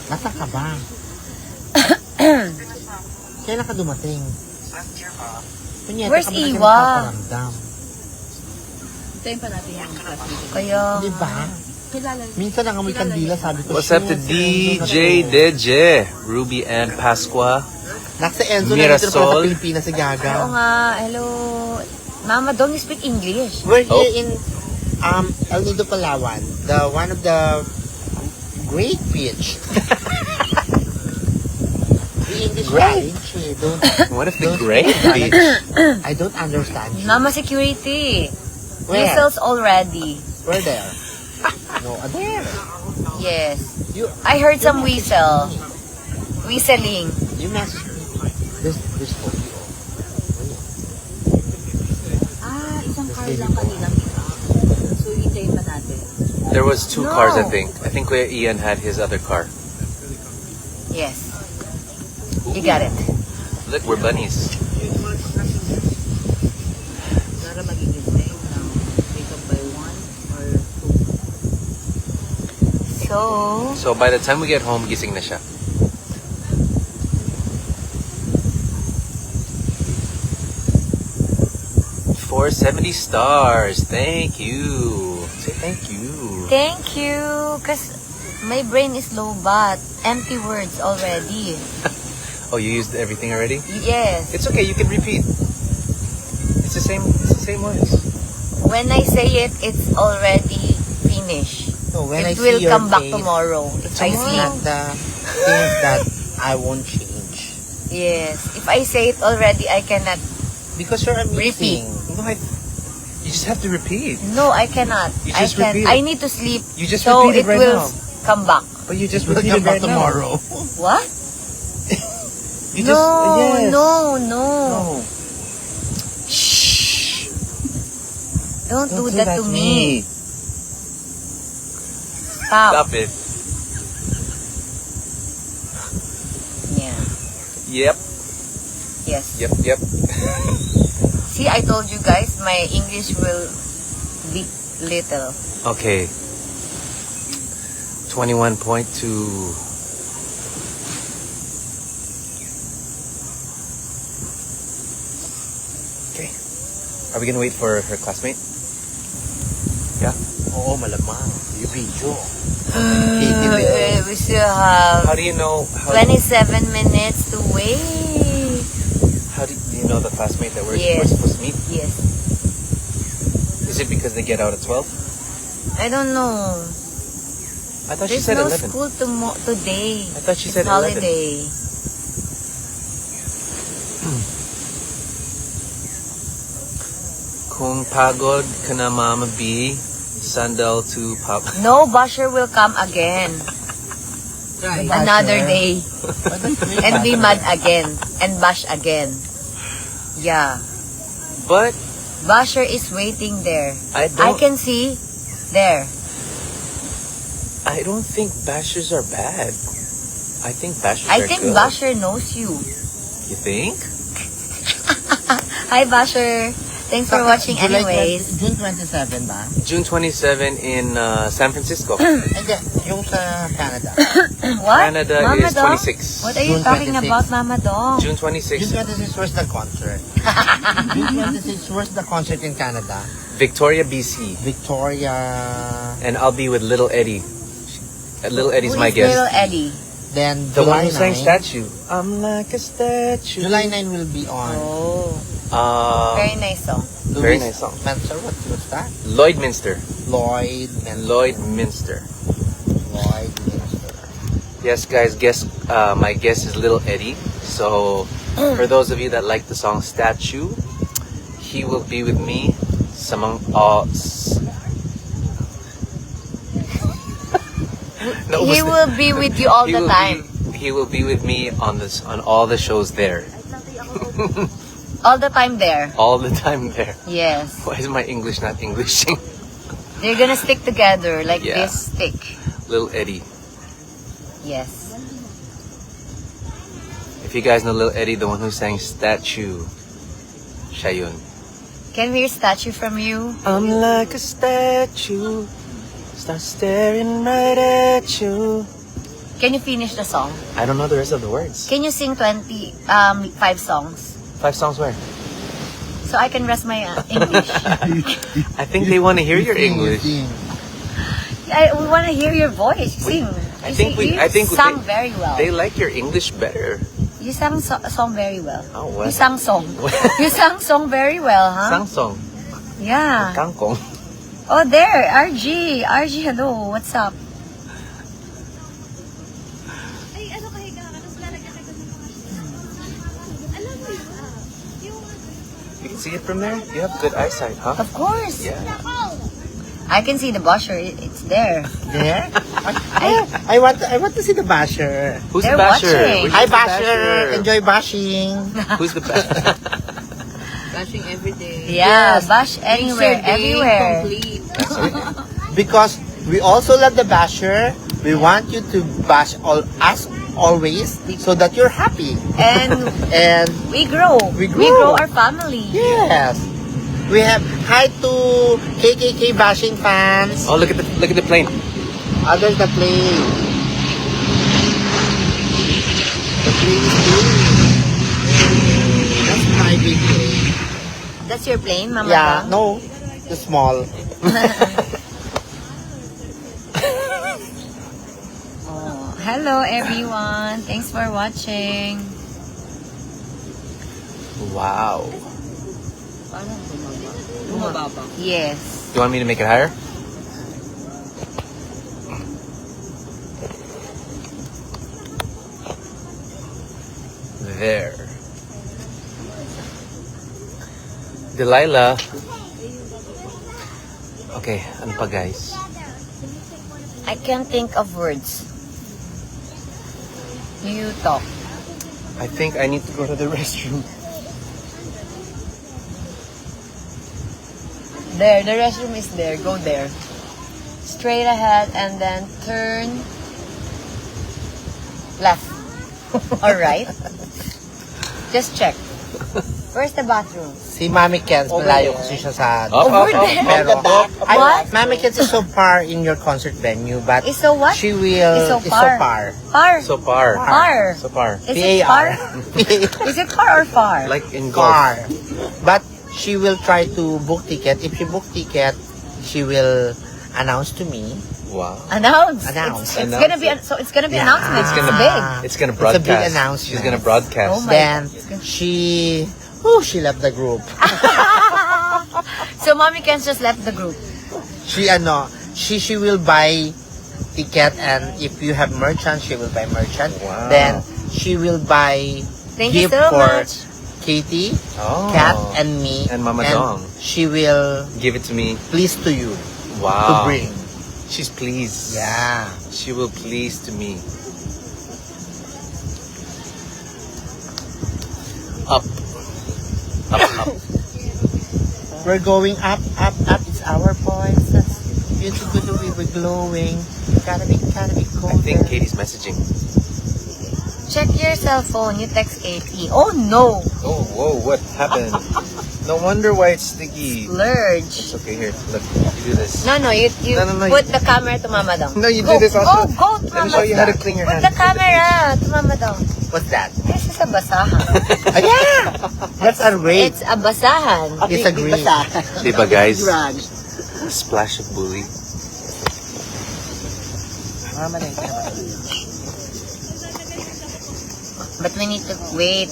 Nasaan ka ba? Kailan ka dumating? Punyeta Where's ka ba na Iwa? nagpaparamdam? Kaya, Di ba? Minsan nangamoy kandila, sabi ko. What's up to "Shoot, si Enzo na DJ to." Deje, Ruby and Pasqua? Naksa Enzo na dito pa sa Mirasol. Pilipinas si oo Gaga. nga, hello. Mama Dong, you speak English. We're Oh. here in El Nido, Palawan. The one of the great beach. The English challenge. Don't, What if the don't great speak beach? I don't understand you. Mama Security. Where? Whistles already. We're there. No, there. Yes. You, I heard some whistle. Whistling. you message me. This for you. Isang car lang kanina. So, hintayin pa natin. There was two No. cars, I think. I think Kuya Ian had his other car. Yes. You got it. Look, we're bunnies. Para magiging time ng wake up by 1 or 2. So, So by the time we get home, gising na siya. $470 stars. Thank you. Say thank you. thank you. Because my brain is low bat. Empty words already. Oh, you used everything already? Yes. It's okay. You can repeat. It's the same. It's the same words. When I say it, it's already finished. So when I It see will your come back face, tomorrow if I it's sleep. not the things that I won't change. Yes. If I say it already, I cannot. Because you're amazing. No, you just have to repeat. No, I cannot. You I just can. repeat it. I need to sleep. You just so repeat it right will now. come back. But you just We'll repeated come back right tomorrow. What? You no, just yes. no. No. Shh. Don't do that to me. Stop. Stop it. Yeah. Yep. Yes. Yep. See, I told you guys, my English will be little. Okay. 21.2. Okay. Are we gonna wait for her classmate? Oo, malamang. You video. We still have How do you know? 27 minutes to wait. Do you know the classmate that we're Yes. supposed to meet? Yes. Is it because they get out at 12? I don't know. I thought she There's said no 11. school today. I thought she It's said 11. holiday. Kung pagod ka na, Mama B, sandal to Papa. No, Basher will come again. Another day. And be mad again. And bash again. Yeah. But Basher is waiting there. I I don't. can see there. I don't think bashers are bad. I think bashers I are think good. Basher knows you. You think? Hi, Basher. Thanks for watching anyways. June 27 ba? June 27 in San Francisco. Hindi, yung sa Canada. What? Canada Mama is Dong? 26. What are you June talking 26. about, Mama Dong? June June 26, 26, where's the concert? June 26, where's the concert in Canada? Victoria, BC. Victoria. And I'll be with Little Eddie. Little Eddie's Who my is guest. Little Eddie? Then The July one who sang 9. Statue. I'm like a statue. July 9 will be on. Oh, very nice song. Very Louis nice song. Menser, what's that? Lloydminster. Lloyd Menser. Lloydminster. Lloyd Menser. Yes, guys, my guest is Little Eddie. So, for those of you that like the song Statue, he will be with me among all. No, He will be with you all he the will time. he will be with me on all the shows there. All the time there. All the time there. Yes. Why is my English not Englishing? They're gonna stick together like Yeah. this stick. Little Eddie. Yes. If you guys know Little Eddie, the one who sang Statue, siya yun. Can we hear statue from you? I'm like a statue, start staring right at you. Can you finish the song? I don't know the rest of the words. Can you sing 5 songs? 5 songs where? So I can rest my English. I think they want to hear your English. We want to hear your voice. Sing. I think you sang very well. They like your English better. You sang song very well. Oh, what? You sang song. You sang song very well, huh? Sang song. Yeah. Kangkong. Oh, there. RG. RG, hello. What's up? Ay, ano kahiga ka? Tapos lalagyan ka ng mga... Alam mo yun, yung... You can see it from there? You have good eyesight, huh? Of course. Yeah. I can see the basher. It's there. There? I want to see the basher. Who's They're the basher? watching. Which Hi is the basher! Enjoy bashing. Who's the basher? Bashing every day. Yeah, Yes. bash anywhere, everywhere. Complete. Because we also love the basher. We want you to bash us always so that you're happy. And And we grow. We grow. our family. yes, we have hi to KKK bashing fans. Oh, look at the plane. Others the plane. The plane is blue. That's my big plane. That's your plane, Mama? Yeah, Dong? no, the small. Oh, hello everyone. Thanks for watching. Wow. Bumababa. Yes. You want me to make it higher? There. Delilah. Okay, ano pa guys? I can't think of words. You talk. I think I need to go to the restroom. There, the restroom is there. Go there. Straight ahead and then turn left. All right. Just check. Where's the bathroom? Si Mami Kens, malayo kasi siya sa... Over there. Pero, What? Mami Kens is so far in your concert venue, but It's so what? she will... It's so is far. Far. So far. Far. So far. Is it far? P-A-R. Is it far or far? Like in golf. Far. But she will try to book ticket. If she book ticket, she will announce to me. Wow. Announce. Announce. It's gonna be. So it's gonna be Yeah. announcement. It's It's gonna big. It's gonna It's a broadcast. big announcement. She's gonna broadcast. Oh my- Then she left the group. So mommy can just left the group. She will buy ticket, and if you have merchant, she will buy merchant. Wow. Then she will buy Thank you gift so for much. Katie, Oh. Kat, and me. And Mama Dong. She will Give it to me. please to you to Wow. bring. She's pleased. Yeah. She will please to me. Up. Up. We're going up, up, up. It's our voices. Beautiful, we were glowing. Gotta be cold. I think Katie's messaging. Check your cell phone. You text Katie. Oh no. Oh, whoa, what happened? No wonder why it's sticky. Splurge. It's okay, here, look, you do this. No, you No, put the camera to Mama Dong. No, you Go, do this also. Go, to Let me Mama show you how to Dong. clean your Put hands. the camera to Mama Dong. What's that? This is a basahan. Yeah! That's a rape. It's a basahan. It's a grape. Diba, guys? Drag. A splash of bully. Mama na yun. But we need to wait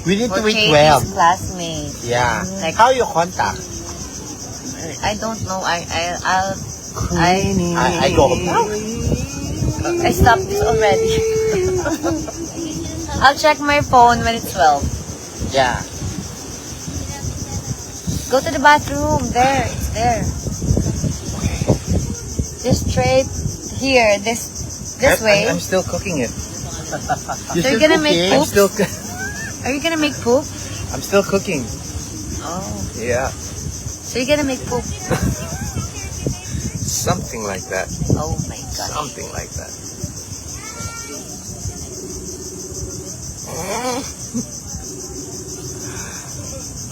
We need for to wait Katie's 12. classmates. Yeah. Like, How you contact? I don't know. I go home now. I stopped this already. I'll check my phone when it's 12. Yeah. Go to the bathroom. There. It's there. Just straight here. This way. I'm still cooking it. So you're gonna make I'm poop? still, Are you gonna make poop? I'm still cooking. Oh. Yeah, So you're gonna make poop? something like that. Oh my god. Something like that.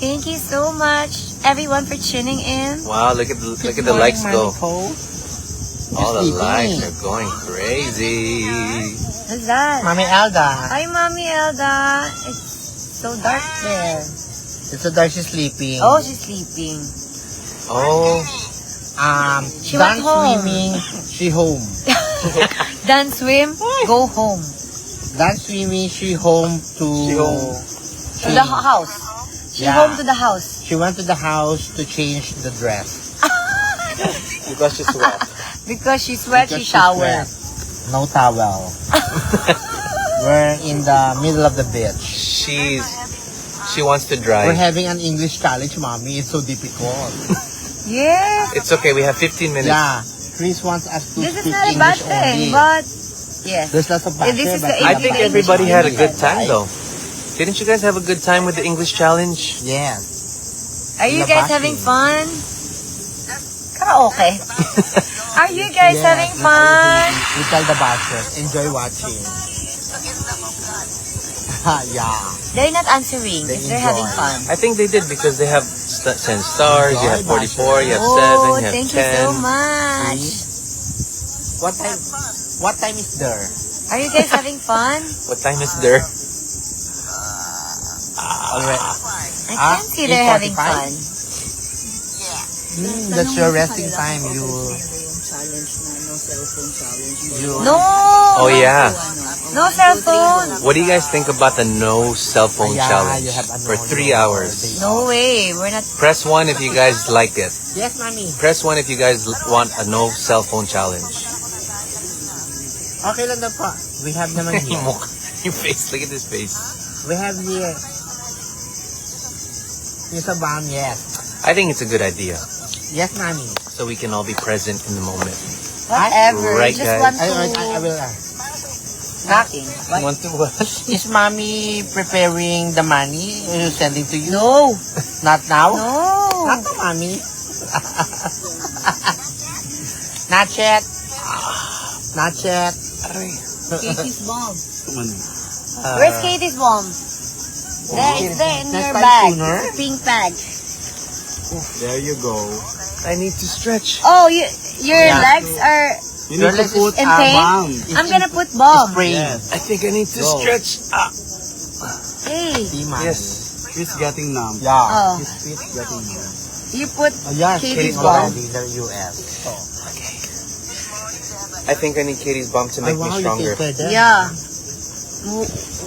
Thank you so much, everyone, for tuning in. Wow, look at the likes go. All the Sleeping. likes are going crazy. Who's that? Mommy Elda. Hi, Mommy Elda. It's so dark there. It's so dark, she's sleeping. Oh, she's sleeping. Oh, She done went home. swimming, she home. Done swim, go home. Done swimming, she home to... She home. To the house. She Yeah. home to the house. She went to the house to change the dress. because she's wet. Because she's wet, Because she she's showered. wet. No towel. We're in the middle of the beach. She wants to dry. We're having an English challenge, mommy. It's so difficult. Yes. It's okay. We have 15 minutes. Yeah. Chris wants us to This is speak not a bad English thing, only. but yes. There's lots of This is banter, the but I English think challenge. everybody had a good time Right? though. Didn't you guys have a good time with the English challenge? Yes. Are you The guys bashing. having fun? Karaoke. Are you guys Yes, having that's all fun? we tell the bashers. Enjoy watching. Yeah. They're not answering They if they're having enjoy. fun. I think they did because they have 10 stars, you have 44, you have 7, Oh, you have thank 10. you so much. What time? What time is there? Are you guys having fun? What time is there? Already. I can't see they're having 8:45? fun. That's your resting time. You. No. Oh yeah. No cell phone. What do you guys think about the no cell phone Yeah, challenge you have a for no, 3 no, hours? No way. We're not. Press 1 if you guys like it. Yes, mommy. Press 1 if you guys want a no cell phone challenge. Okay lang na po. We have naman here. Your face, look at this face. We have here. Yung sa bam, yes. I think it's a good idea. Yes, mommy. So we can all be present in the moment. Whatever. Right, Just guys. want I to. will. Nothing. Want to what? Is mommy preparing the money sending to you? No. Not now? No. Not now, mommy. Not yet. Not yet. Katie's mom. Where's Katie's mom? There, it's there in Next your time bag. sooner. Pink bag. There you go. I need to stretch. Oh, your legs are. You Your need to legs put in a pain? balm. I'm gonna put balm. Spray. I think I need to Go. stretch. Hey. See, mommy. Yes. She's getting numb. Yeah. Oh, His feet getting numb. you put. Oh, yeah, Katie's Katie's balm. already in the US. Okay. I think I need Katie's balm to make me stronger. Yeah.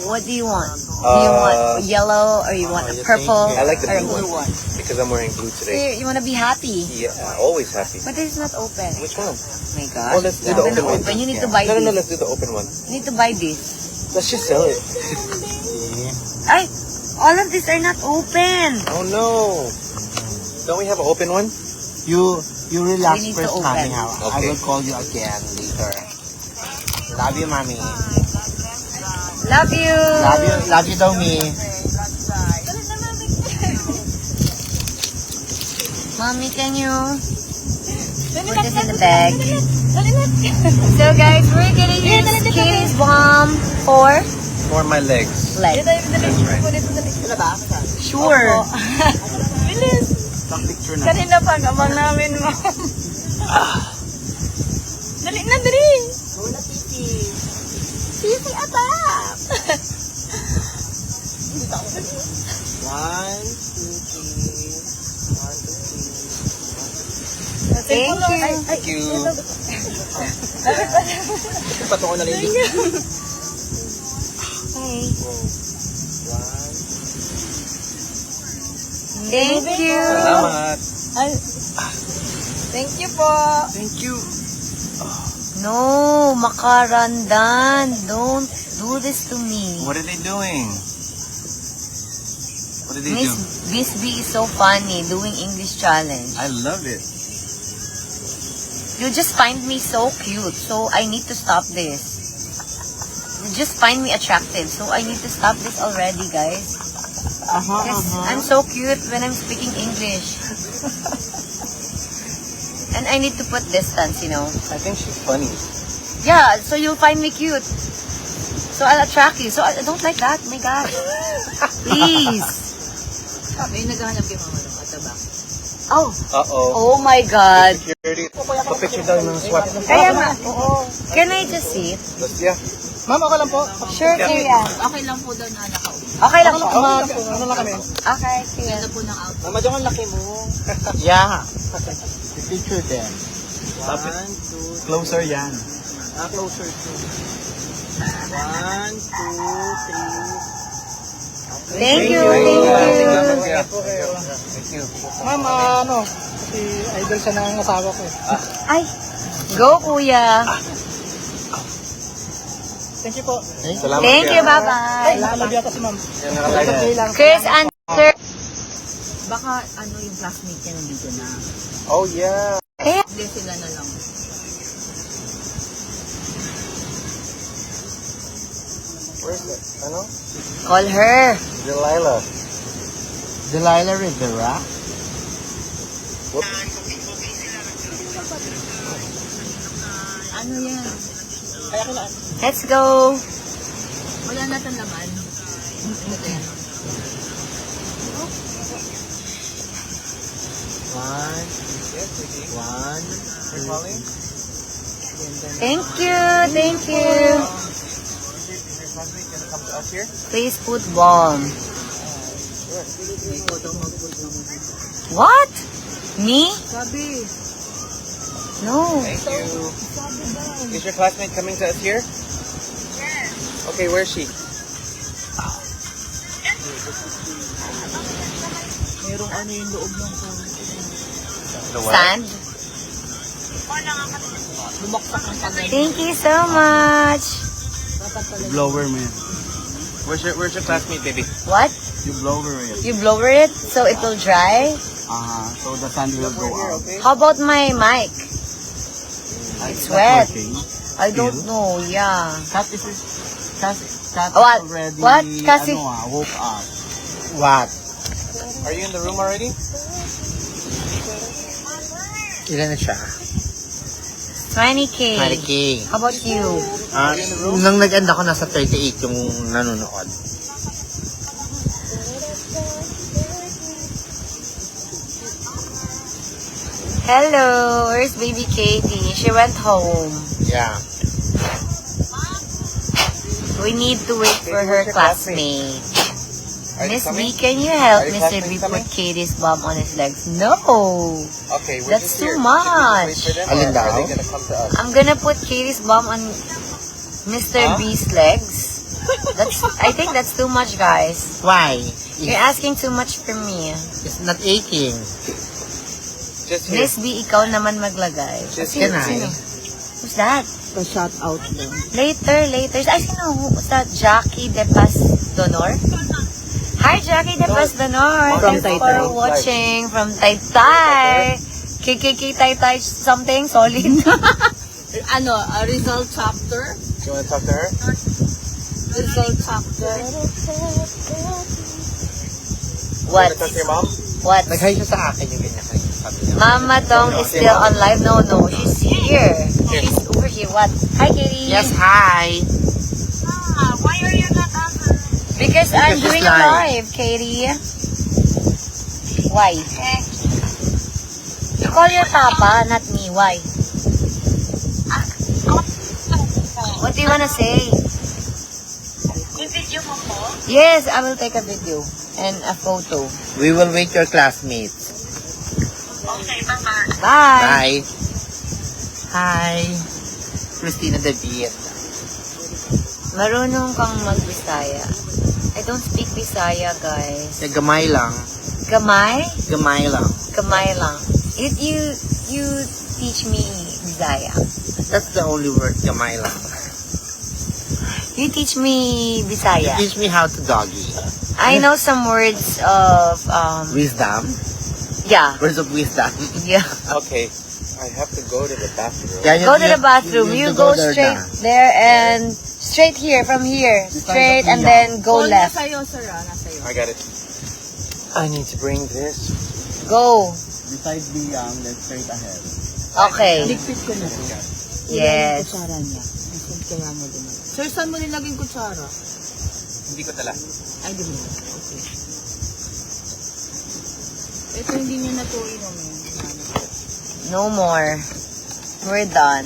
What do you want? Do you want yellow or you want a you purple? think- I like the or a blue one because I'm wearing blue today. You want to be happy. Yeah, always happy. But this is not open. Which one? Oh my Oh, God. let's do I'm the gonna open one. open. You need to buy No, no, no, this. let's do the open one. You need to buy this. Let's just sell it. Ay, all of these are not open. Oh no. Don't we have an open one? You relax We need to first, open. mommy. I Okay. will call you again later. Love you, mommy. Love you. Love you, daw, me. Mommy, can you put this in the bag? So guys, we're gonna use Katie's balm for For my legs. legs. Sure. Picture na. Kanina pa, abang namin, ma'am. Dali na, dali. Sisi atap. 1, 2, 3. 1, 2, 3. Thank you. Patungo na lang yung Hi. Thank you. Salamat. Thank you po. Thank you. No, Makarandan, don't do this to me. What are they doing? What did they do? Miss B is so funny doing English challenge. I love it. You just find me so cute, so I need to stop this. You just find me attractive, so I need to stop this already, guys. Yes, I'm so cute when I'm speaking English. And I need to put distance, you know. I think she's funny. Yeah, so you'll find me cute. So I'll attract you. So I don't like that. Oh my God. Please. May naghahanap kay Mama ng atabang. Oh. Uh-oh. Oh my God. Security. Pa-picture daw ng swap. Kaya nga. Can I just see it? Yeah. Ma'am, okay lang po. Sure, Kuya. Okay lang po daw na nakaupo. Okay lang po. Ano lang kami? Okay, Kuya. Ganda po ng outfit. Mama, diyan ang laki mo. Yeah. Picture them. Stop it. 1, 2, Closer yan. closer to. 1, 2, 3. Thank you. Thank you. Ma'am, si idol siya ng asawa ko. Ay. Go, Kuya. Thank you po. Salamat. Thank you. Bye-bye. Lalab yata si ma'am. Yan nakatayo. Chris, answer. Baka ano yung classmate niya nandito na. Oh yeah. Hindi sila na lang. Where's it? Ano? Call her. Delilah. Delilah Rivera. Ano yan? Let's go. Wala natin laman. Ano to yan? 1. Thank you. Thank you. Please put bomb. What? Me? Sabi. No. Thank you. Is your classmate coming to us here? Yes. Okay, where is she? Merong ano yung loob ng phone. The what? Sand? Bumaksak ng pagay. Thank you so much. Dapat pala. Blower mo yan. Where's your classmate, baby? What? You blower it. You blower it so it will dry? So the sand will go out. How about my mic? It's wet. Working. I don't know. Yeah. Kat is What? already What? Kasi- woke up. What? Are you in the room already? Ilan na siya? 20K. Maliki. How about you? Nung nag-end ako, nasa 38 yung nanonood. Hello. Where's baby Katie? She went home. Yeah. We need to wait for her classmate. Are you Miss coming? B, can you help Are your Mr. B classmates coming? put Katie's bum on his legs? No. Okay, we're That's just too here. much. Should we just wait for them, Alin or are daw? they gonna come to us? I'm gonna put Katie's bum on Mr. Huh? B's legs. I think that's too much, guys. Why? You're asking too much for me. It's not aching. Just here. Miss B, ikaw naman maglagay. Just Can here. I? Who's that? Pa-shout out lang. Later. I sino? Who's that? Jackie De Paz Donor? Hi, Jackie De Paz Donor. From Thanks Taytay. for watching. From Taytay. KKK Taytay something solid. Ano, a result chapter? You wanna talk to her? Result chapter. What? Wanna talk to your mom? What? Nag-hi siya sa akin yung ganyan. Sabi niya. Mama Dong is still on live. No, she's here. She's over here. What? Hi, Katie. Yes, hi. Because I'm Because doing she's a live. live, Katie. Why? call your papa, not me. Why? What do you wanna say? Yes, I will take a video and a photo. We will wait your classmates. Bye. Bye. Hi. Christina David. Marunong kang mag-Bisaya. I don't speak Bisaya, guys. Gamay lang. Gamay? Gamay lang. Gamay lang. You teach me Bisaya. That's the only word, gamay lang. You teach me Bisaya. Teach me how to doggy. I know some words of Wisdom. yeah. Words of wisdom. Yeah. Okay, I have to go to the bathroom. Yeah, Go to the bathroom. You need to go there straight na. there and straight here from here. Straight and then go left. Nasa'yo, sir, nasa'yo. I got it. I need to bring this. Go. Beside the then straight ahead. Okay. Ligpit ko na to. Yes. Kutsara niya. Nasaan kaya mo din? Sir, saan mo nilagay yung kutsara? Hindi ko dala. Ay, di mo. Okay. Ito hindi niya natuloy naman. No more. We're done.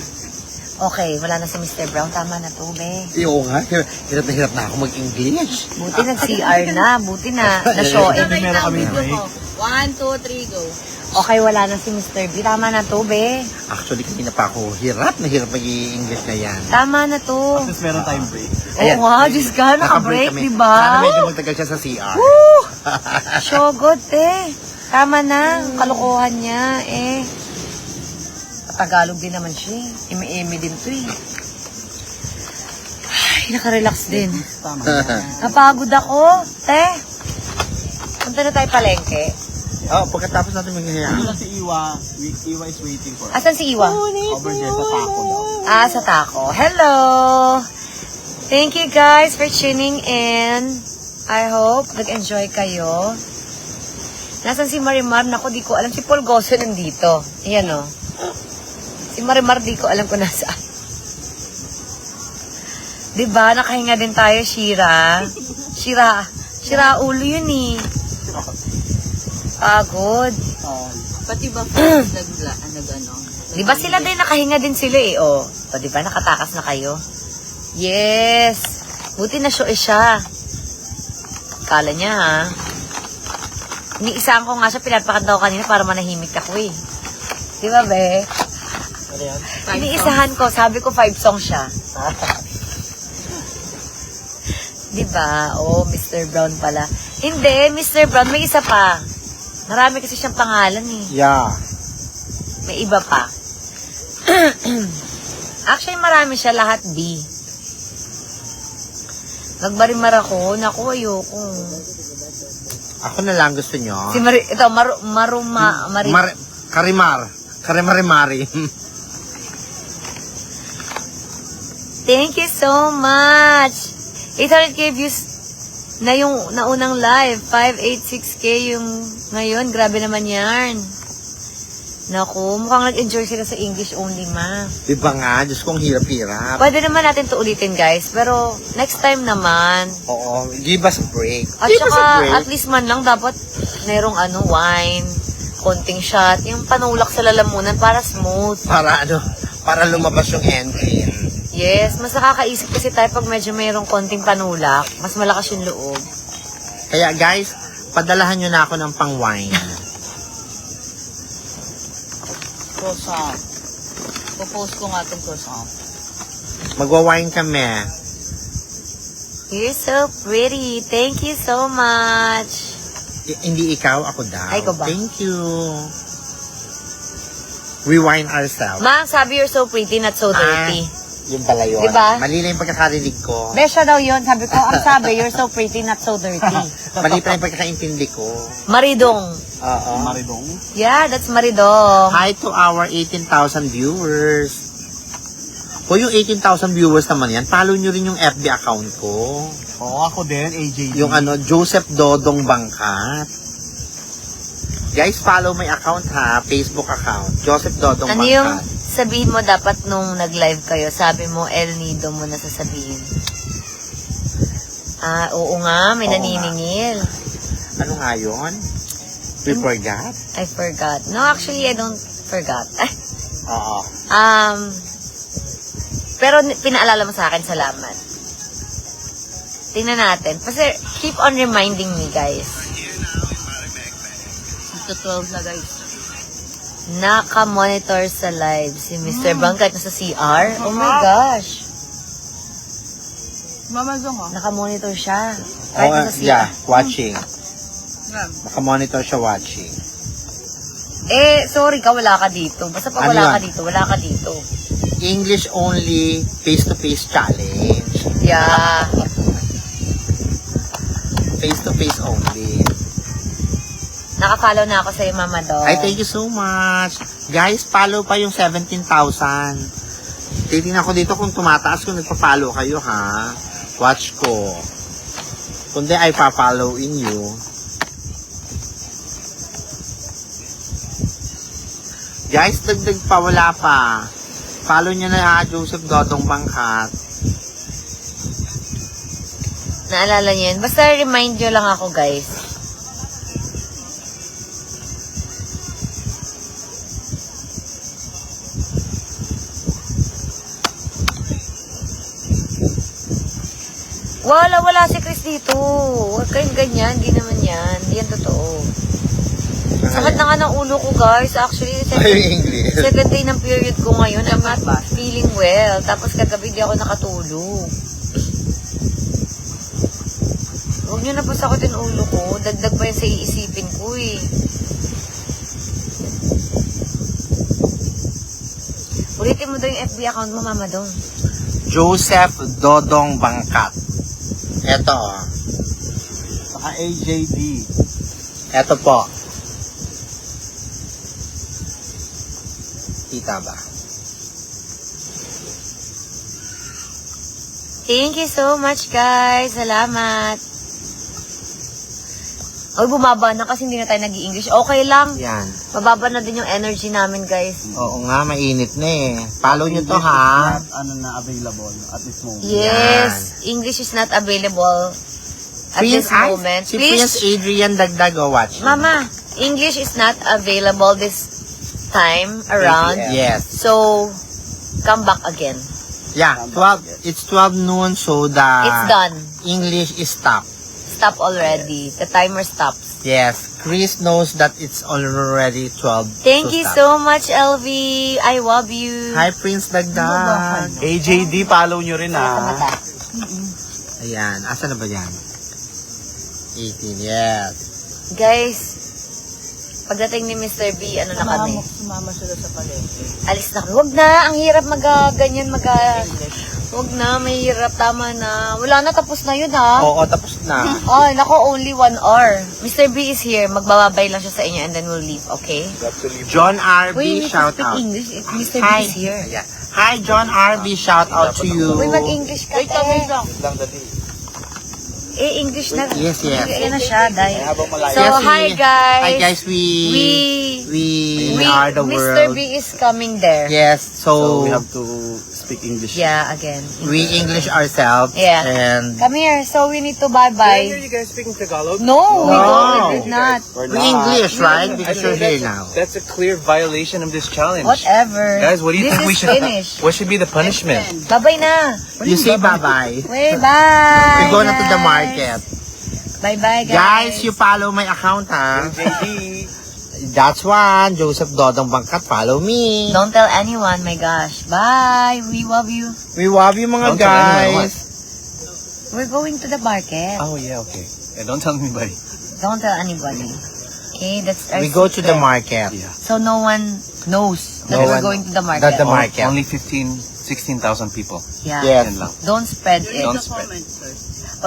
Okay, wala na si Mr. Brown. Tama na to, be. Oo nga, hirap na ako mag-English. Buti nag-CR na. Buti na na-show. Meron kami break. 1, 2, 3, go. Okay, wala na si Mr. B. Tama na to, be. Actually, kanina pa ako hirap mag-i-English na yan. Tama na to. Tapos meron tayong break. Oo nga, Diyos ka, naka-break, kami. di ba? Sana medyo magtagal siya sa CR. Woo! So good, eh. Tama na. Kalokohan niya, eh. Tagalog din naman siya, eh. Eme-eme din to, eh. Ay, nakarelax din. Napagod ako, te. Punta na tayo palengke. Oh, pagkatapos natin mag-ihayaan. Wala si Iwa. Iwa is waiting for us. Asan si Iwa? Over there sa taco daw. Ah, sa taco. Hello! Thank you guys for tuning in. I hope nag-enjoy kayo. Nasaan si Marimar? Naku, di ko alam. Si Paul Goso nandito. Ayan o. Si Marimar, di ko alam kung nasaan. Diba? Nakahinga din tayo, Shira. Shira ulo yun eh. Pagod. Pati ba nag-ano? Di ba sila din nakahinga din sila eh, oh. O, di ba nakatakas na kayo? Yes. Buti na show siya. Kala niya, ha? Iniisaan ko nga siya, pinapakanta ko kanina para manahimik ako eh. Di ba, be? Ano yan? Iniisahan ko, sabi ko 5 songs siya. Di ba? Oh, Mr. Brown pala. Hindi, Mr. Brown, may isa pa. Marami kasi siyang pangalan eh. Yeah. May iba pa. Actually, marami siya, lahat B. Magbarimar ako. Naku, ayoko. Ako na lang gusto nyo. Si ito, Mari. Karimari. Thank you so much. 800k views na yung naunang live. 586k yung ngayon. Grabe naman yan. Naku, mukhang nag-enjoy sila sa English only, ma. Diba nga? Diyos kong hirap-hirap. Pwede naman natin to ulitin, guys. Pero, next time naman. Oo. Give us a break. At Give us a saka, break. at least man lang dapat merong wine, konting shot, yung panulak sa lalamunan para smooth. Para lumabas yung engine. Yes, mas nakakaisip kasi tayo pag medyo mayroong konting panulak, mas malakas yung loob. Kaya guys, padalahan nyo na ako ng pang-wine. Croissant. Popost ko nga itong croissant. Magwa-wine kami. You're so pretty. Thank you so much. Hindi ikaw, ako daw. Ay, ikaw ba? Thank you. We wine ourselves. Ma, sabi you're so pretty, not so dirty. Yung pala yun. Diba? Mali lang yung pagkakarinig ko. Besha daw yun. Sabi ko, ang sabi, you're so pretty, not so dirty. Mali pa yung pagkakaintindi ko. Maridong. Oo. Maridong. Yeah, that's Maridong. Hi to our 18,000 viewers. Kung yung 18,000 viewers naman yan, follow nyo rin yung FB account ko. Oo, ako din, AJ. Yung Joseph Dodong Bangkat. Guys, follow my account ha, Facebook account. Joseph Dodong Ano Bangkat. yung sabihin mo dapat nung nag-live kayo? Sabi mo, El Nido mo na sasabihin. Ah, oo nga, may Oo naniningil. Ano nga yun? We forgot? I forgot. No, actually, I don't Forgot. Oo. Pero pinaalala mo sa akin, salamat. Tingnan natin. Kasi keep on reminding me, guys. Ito 12 na guys. Naka-monitor sa live si Mr. Bangkat nasa CR. Oh my gosh. Mamazong oh. Naka-monitor siya. Kahit nasa CR. Yeah, watching. Naka-monitor siya watching. Sorry ka, wala ka dito. Basta pag Ano wala yun? ka dito, wala ka dito. English only, face-to-face challenge. Yeah. Face-to-face only. Naka-follow na ako sa'yo, Mama Do. Ay, thank you so much. Guys, follow pa yung 17,000. Titingnan ko dito kung tumataas kung nagpa-follow kayo, ha? Watch ko. Kundi ay pa-follow in you. Guys, dagdag pa, wala pa. Follow nyo na Joseph Dodong Bangkat. Naalala niyo yun? Basta remind nyo lang ako, guys. Wala si Chris dito. Huwag kayong ganyan. Hindi naman yan. Hindi yan totoo. Sakit na nga ng ulo ko, guys. Actually, Ay, English. second day ng period ko ngayon. I'm not feeling well. Tapos kagabi di ako nakatulog. Huwag nyo na po sakitin ulo ko. Dagdag pa yan sa iisipin ko eh. Ulitin mo daw yung FB account mo, Mama Dong. Joseph Dodong Bangkat. Eto. Saka AJD. Eto po. Kita ba? Thank you so much, guys. Salamat. Ay, bumaba na kasi hindi na tayo nag-i-English. Okay lang. Yan. Mababa na din yung energy namin, guys. Oo nga, mainit na eh. Follow nyo to, English ha? is not, na available at this moment. Yes. English is not available at this moment. Si Prince Adrian Dagdag, watch. Mama, English is not available this time around. Yes. So, come back again. Yeah, 12, it's 12 noon, so the It's done. English is stopped. Stop already. The timer stops. Yes, Chris knows that it's already 12. Thank so you stop. so much, LV. I love you. Hi, Prince Dagdag. AJD, follow nyo rin Mata. Ayan, asa na ba yan? 18, yes. Guys, pagdating ni Mr. B, ano na kami? Sumama sila sa palengke. Alis na kami. Huwag na, ang hirap ganyan Huwag na, may hirap, tama na. Wala na, tapos na yun ha. Oo, tapos na. Ay, nako, only 1 hour. Mr. B is here. Magbababay lang siya sa inyo and then we'll leave, okay? John RB, Uy, you need to shout speak out. English. Mr. B Hi. is here. Ayan. Hi, John RB, shout out to you. Uy, mag-English ka, te. English na. Yes, yes. Ayan na siya, dahil. So, Yes, hi guys. Hi guys, we are the Mr. world. B is coming there. Yes, So so, we have to speak English. Yeah, again. we English ourselves. Yeah. And Come here, so we need to bye-bye. you guys speaking Tagalog? No, we No. did not. we English, right? Because you're here now. That's a clear violation of this challenge. Whatever. Guys, what do you This think we is should? finished. What should be the punishment? Bye-bye na. You say bye-bye. Wait, bye. We go na to the guys. market. Bye-bye, guys. Guys, you follow my account, ha? JD. That's one. Joseph Dodong Bangkat, follow me. Don't tell anyone, my gosh. Bye. We love you. We love you, mga Don't tell anyone guys. We're going to the market. Oh yeah, okay. Yeah, don't tell anybody. Don't tell anybody. Okay, that's our We go to the secret. market. Yeah. So no one knows that No we're one- going to the market. The market. Only 16,000 people. Yeah. Yes. Yan lang. Don't spread it. Don't spread.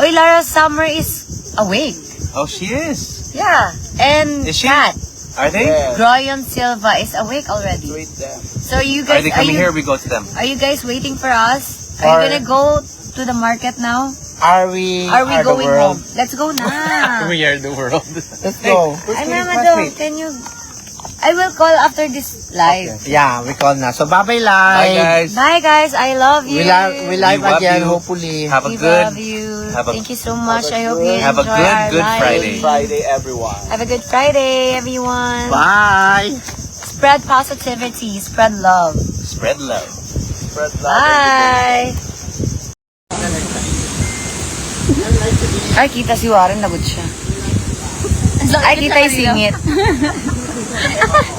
Oy, Lara Summer is awake. Oh, she is. Yeah. And Is she? Kat, Are they? Groyon Silva is awake already. So you Are guys, they coming here? We go to them. are you guys waiting for us? Are you gonna go to the market now? Are we Are we the going world? home? Let's go na. We are the world. Let's go. Ay, Mama Dong, can you... I will call after this live. Yeah, we call na. So, bye-bye, Bye, live. guys. Bye guys, I love you. We live We love again, you. hopefully. Have a We good. love you. have a- Thank you so much. I hope you have a enjoy our good live. Friday. Friday, everyone. Have a good Friday, everyone. Bye. Spread positivity. Spread love. Spread love. Spread love. Bye! Ay, kita si Warren. Lagot siya. Ay, kita yung singit.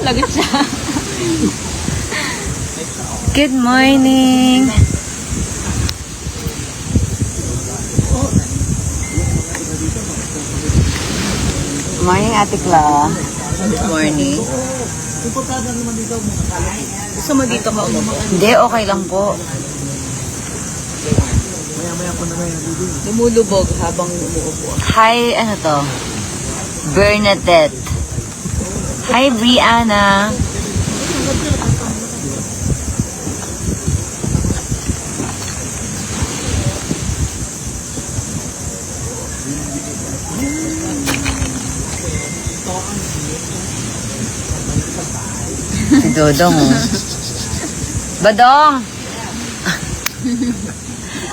Lagot siya. Good morning. Morning, Ate Cla. Good morning. Gusto mo dito ka umupo? Hindi, okay lang po. Lumulubog habang umuupo. Hi, ano to? Bernadette. Hi, Brianna. Si Dodong, oh. Badong!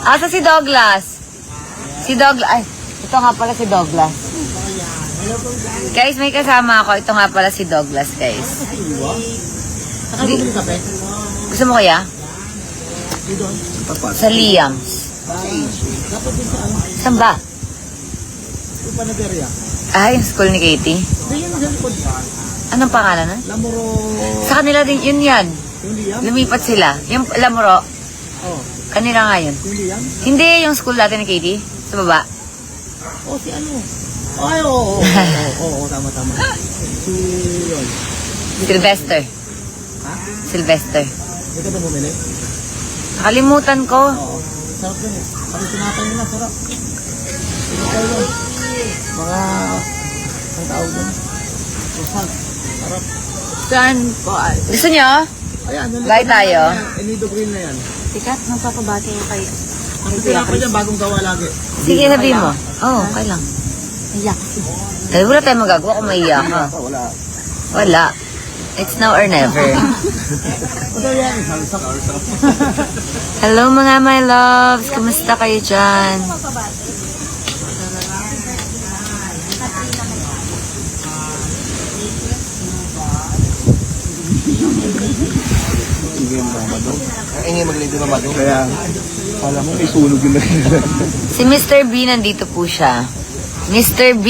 Asa si Douglas? Si Douglas. Ay, ito nga pala si Douglas. Guys, may kasama ako. Ito nga pala si Douglas, guys. Gusto mo kaya? Sa Liams. Saan ba? Ah, yung school ni Katie. Anong pangalan na? Sa kanila din, yun yan. Lumipat sila. Yung Lamuro. Kanila nga yun. Hindi yung school natin ni Katie. Sa baba. Si ano? Ay, oo, tama. Si yun. Sylvester. Sylvester. Hindi ka ba bumili? Nakalimutan ko. Sarap yun eh. Pati tinapay nila, sarap. Tinapay yun. Mga, ang tawag doon. Rosal. Sarap. Saan po? Gusto nyo? Ayan, yun. Bye tayo. Enido green na yan. Tikat, magpapabati yung kay Ang tinapay niya, bagong gawa lagi. Sige, sabihin mo. Oo, okay lang. Iyak. Eh, wala tayong magagawa kung maiyak ka. Wala. Wala. It's now or never. Ano yan? Salsak. Hello mga my loves. Kumusta kayo dyan? Ay, maglito na madong. Kaya, alam mo, may sunog yun na. Si Mr. B nandito po siya. Mr. B,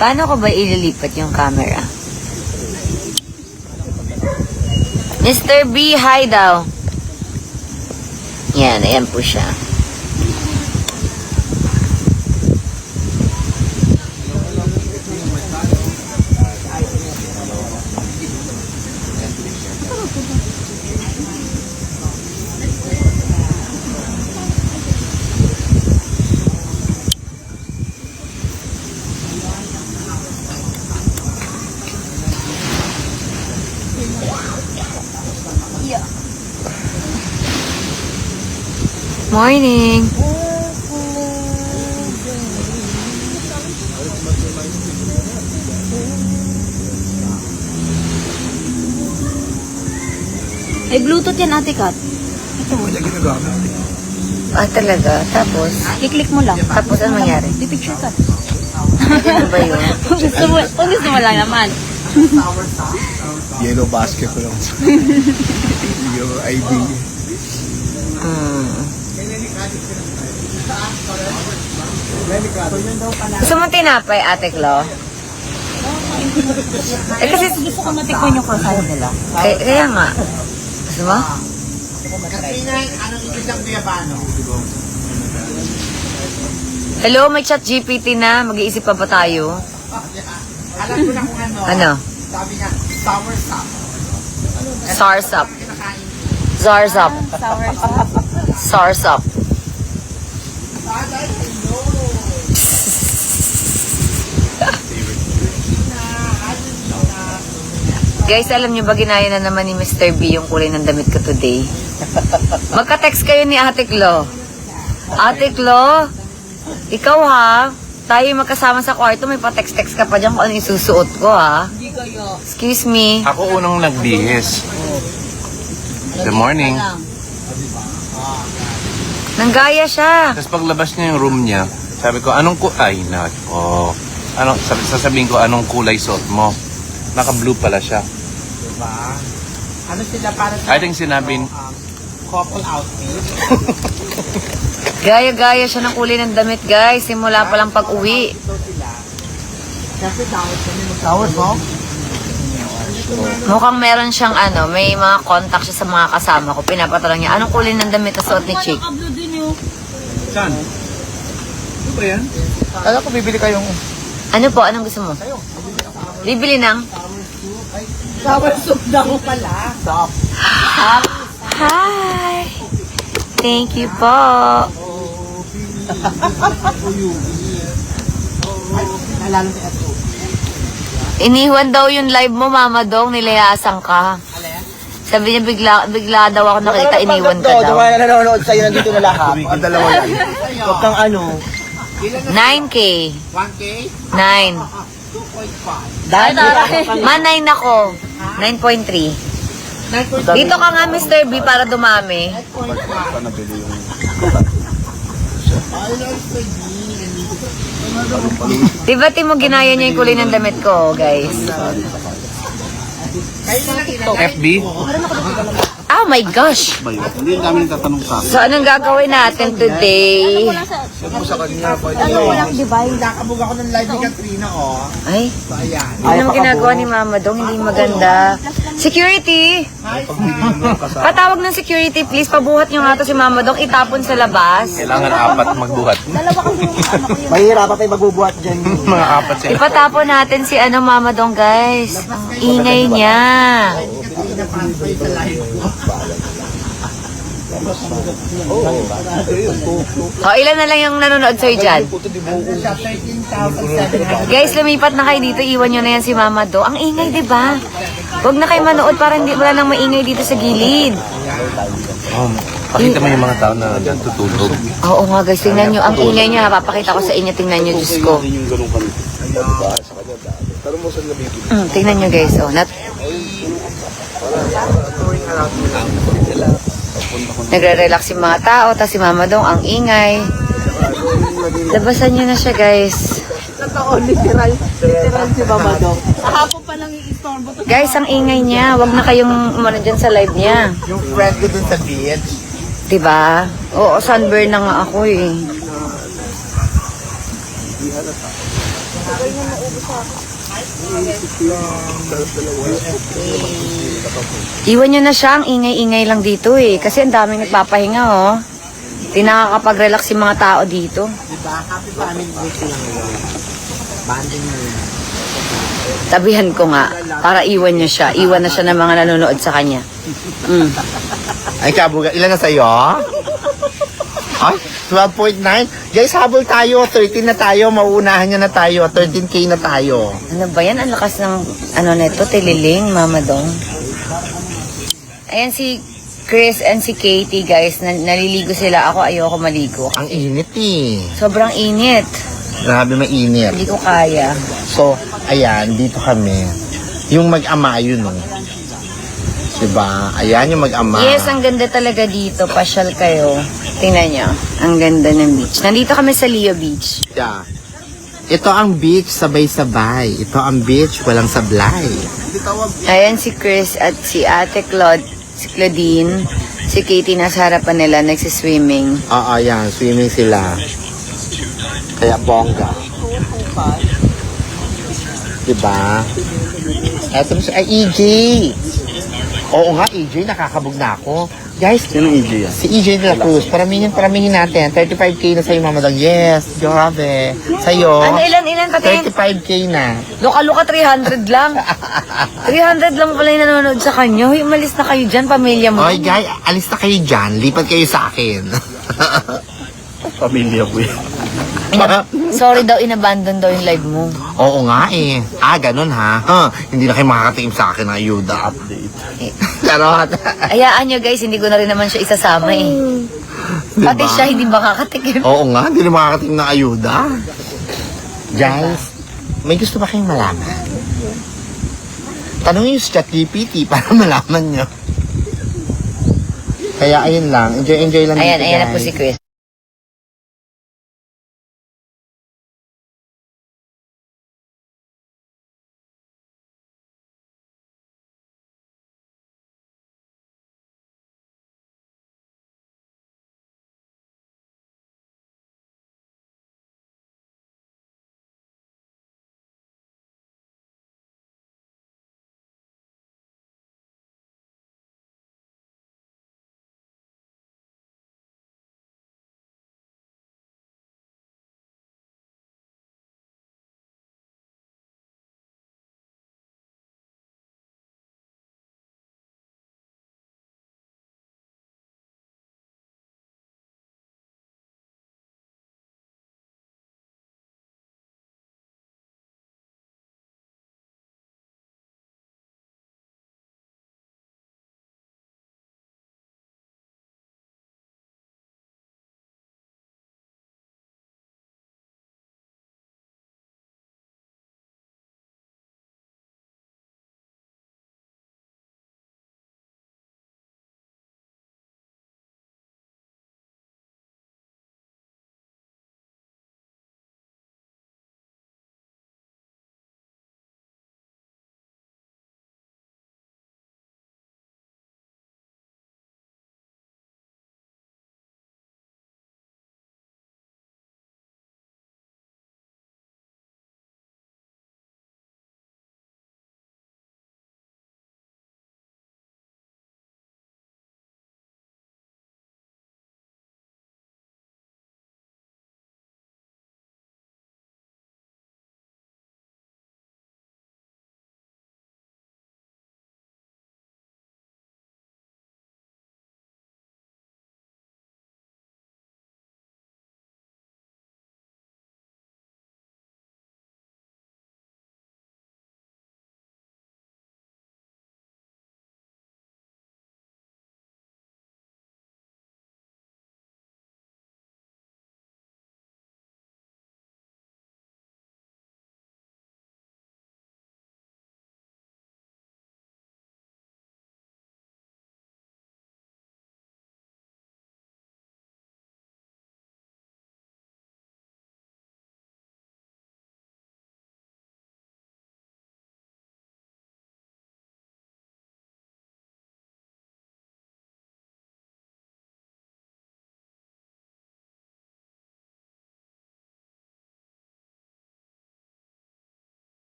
paano ko ba ililipat yung camera? Mr. B, hi daw. Yan, ayan po siya. Morning. Ay, Bluetooth yan, Ate Kat. Ah, talaga? Tapos? I-click mo lang. Tapos ano mangyari? Di picture ka. Ano ba yun? Kung gusto mo lang naman. Yellow basket ko lang. Yung ID. Gusto mo tinapay, Ate Clo? Eh kasi, Gusto ko matikman yung croissant nila. kaya nga. Gusto mo? Anong isang biyabano? Hello, may chat GPT na. Mag-iisip pa ba tayo? Alam ko na kung ano. Ano? Sabi niya, sour sop. Sarsap. Zarzap. Sarsap. Guys, alam niyo ba ginaya na naman ni Mr. B yung kulay ng damit ko today? Magka-text kayo ni Ate Clo. Ate Clo, ikaw ha, tayo magkasama sa kwarto, may pa-text-text ka pa dyan kung ano yung susuot ko ha. Excuse me. Ako unang nagbihis. Good morning. Nanggaya siya. Tapos paglabas niya yung room niya, sabi ko, anong kulay? Sasabihin ko, anong kulay suot mo? Naka-blue pala siya. Diba? Ano sila para sa I think sinabi, couple outfit? Gaya-gaya siya ng kulay ng damit, guys. Simula pa lang pag-uwi. Ito sila. Kasi dawit kami mag-dawit, no? Mukhang meron siyang may mga contact siya sa mga kasama ko. Pinapatanong niya, anong kulay ng damit na suot ni Chick? Saan? Ano ba yan? Alam ko bibili kayong... Ano po? Anong gusto mo? Bibili ng? Shower soup daw pala. Stop. Hi! Thank you po. Nalalo si Ato. Iniwan daw yung live mo, Mama Dong. Nilayasan ka. Sabi niya, bigla daw ako nakita, iniwan ka daw. Diba na nanonood sa'yo, nandito na lahat. Ang dalawa yan. Huwag kang ano. 9K. 1K? 9. 2.5. Dahil Ma, 9 ako. 9.3. Dito ka nga, Mr. B, para dumami. Diba, Timo, ginaya niya yung kulay ng damit ko, guys? FB? Oh my gosh! Hindi namin tatanong sa akin. So, anong gagawin natin today? Walang divine. Nakabog ako ng live ni Katrina, oh. Ay, So, ayan. anong ginagawa ni Mama Dong? Hindi maganda. Security! Patawag ng security, please. Pabuhat nyo nga to si Mama Dong. Itapon sa labas. Kailangan 4 magbuhat. mahirap pa tayo magbubuhat dyan. Mga 4 sila. Ipatapon natin si Mama Dong, guys. Ang ingay niya. Katrina Pantoy sa live. O, ilan na lang yung nanonood sa'yo dyan? Siya, 13,700. Guys, lumipat na kayo dito. Iwan nyo na yan si Mama Do. Ang ingay, di ba? Huwag na kayo manood para hindi wala nang maingay dito sa gilid. Pakita mo yung mga tao na dyan tutulog. Oo nga guys, tingnan nyo. Ang ingay niya, papakita ko sa inyo. Tingnan nyo, Diyos ko. Tingnan nyo guys. Oh, nagre-relax yung mga tao, tapos si Mama Dong, ang ingay. Labasan nyo na siya, guys. Literal si Mama Dong. Kahapon pa lang i-istorbo to. Guys, ang ingay niya. Huwag na kayong umano dyan sa live niya. Yung friend ko dun sa beach. Diba? Oo, sunburn na nga ako eh. Iwan nyo na siya, ang ingay-ingay lang dito eh. Kasi ang daming nagpapahinga oh. Di nakakapag-relax yung mga tao dito. Diba? Happy family week lang ngayon. Banding na yun. Sabihan ko nga, para iwan niya siya. Iwan na siya ng mga nanonood sa kanya. Mm. Ay, kabuga. Ilan na sa'yo? Ay, 12.9. Guys, habol tayo. 13 na tayo. Mauunahan niya na tayo. 13K na tayo. Ano ba yan? Ang lakas ng neto, tililing, Mama Dong. Ayan si Chris and si Katie, guys. Naliligo sila. Ako, ayoko maligo. Ang init eh. Sobrang init. Grabe mainit. Hindi ko kaya. So, ayan, dito kami. Yung mag-ama, yun oh. Diba? Ayan yung mag-ama. Yes, ang ganda talaga dito. Pasyal kayo. Tingnan nyo. Ang ganda ng beach. Nandito kami sa Leo Beach. Yeah. Ito ang beach, sabay-sabay. Ito ang beach, walang sablay. Ayan si Chris at si Ate si Claudine. Si Katie nasa harapan nila, nagsiswimming. Oo, yan. Swimming sila. Kaya bongga. Diba? Eto na siya. Ay, EJ! Oo nga, EJ. Nakakabog na ako. Guys, Sino EJ yan? si EJ de la Cruz. Paramihin natin. 35K na sa'yo, Mama Dong. Yes, grabe. Sa'yo, Ano, ilan, patin? 35K na. Luka-luka, 300 lang. 300 lang pala yung nanonood sa kanya. Hoy, umalis na kayo dyan, pamilya mo. Oy, guys, alis na kayo dyan. Lipat kayo sa akin. Pamilya ko yan. Sorry daw, inabandon daw yung live mo. Oo nga eh. Ganun ha. Hindi na kayo makakatikim sa akin ng ayuda. Charot. Ayaan nyo guys, hindi ko na rin naman siya isasama eh. Pati Diba? siya hindi makakatikim. Oo nga, hindi na makakatikim ng ayuda. Guys, may gusto ba kayong malaman? Tanungin yung sa ChatGPT para malaman nyo. Kaya ayun lang. Enjoy lang Ayan, dito, ayan na po guys. si Chris.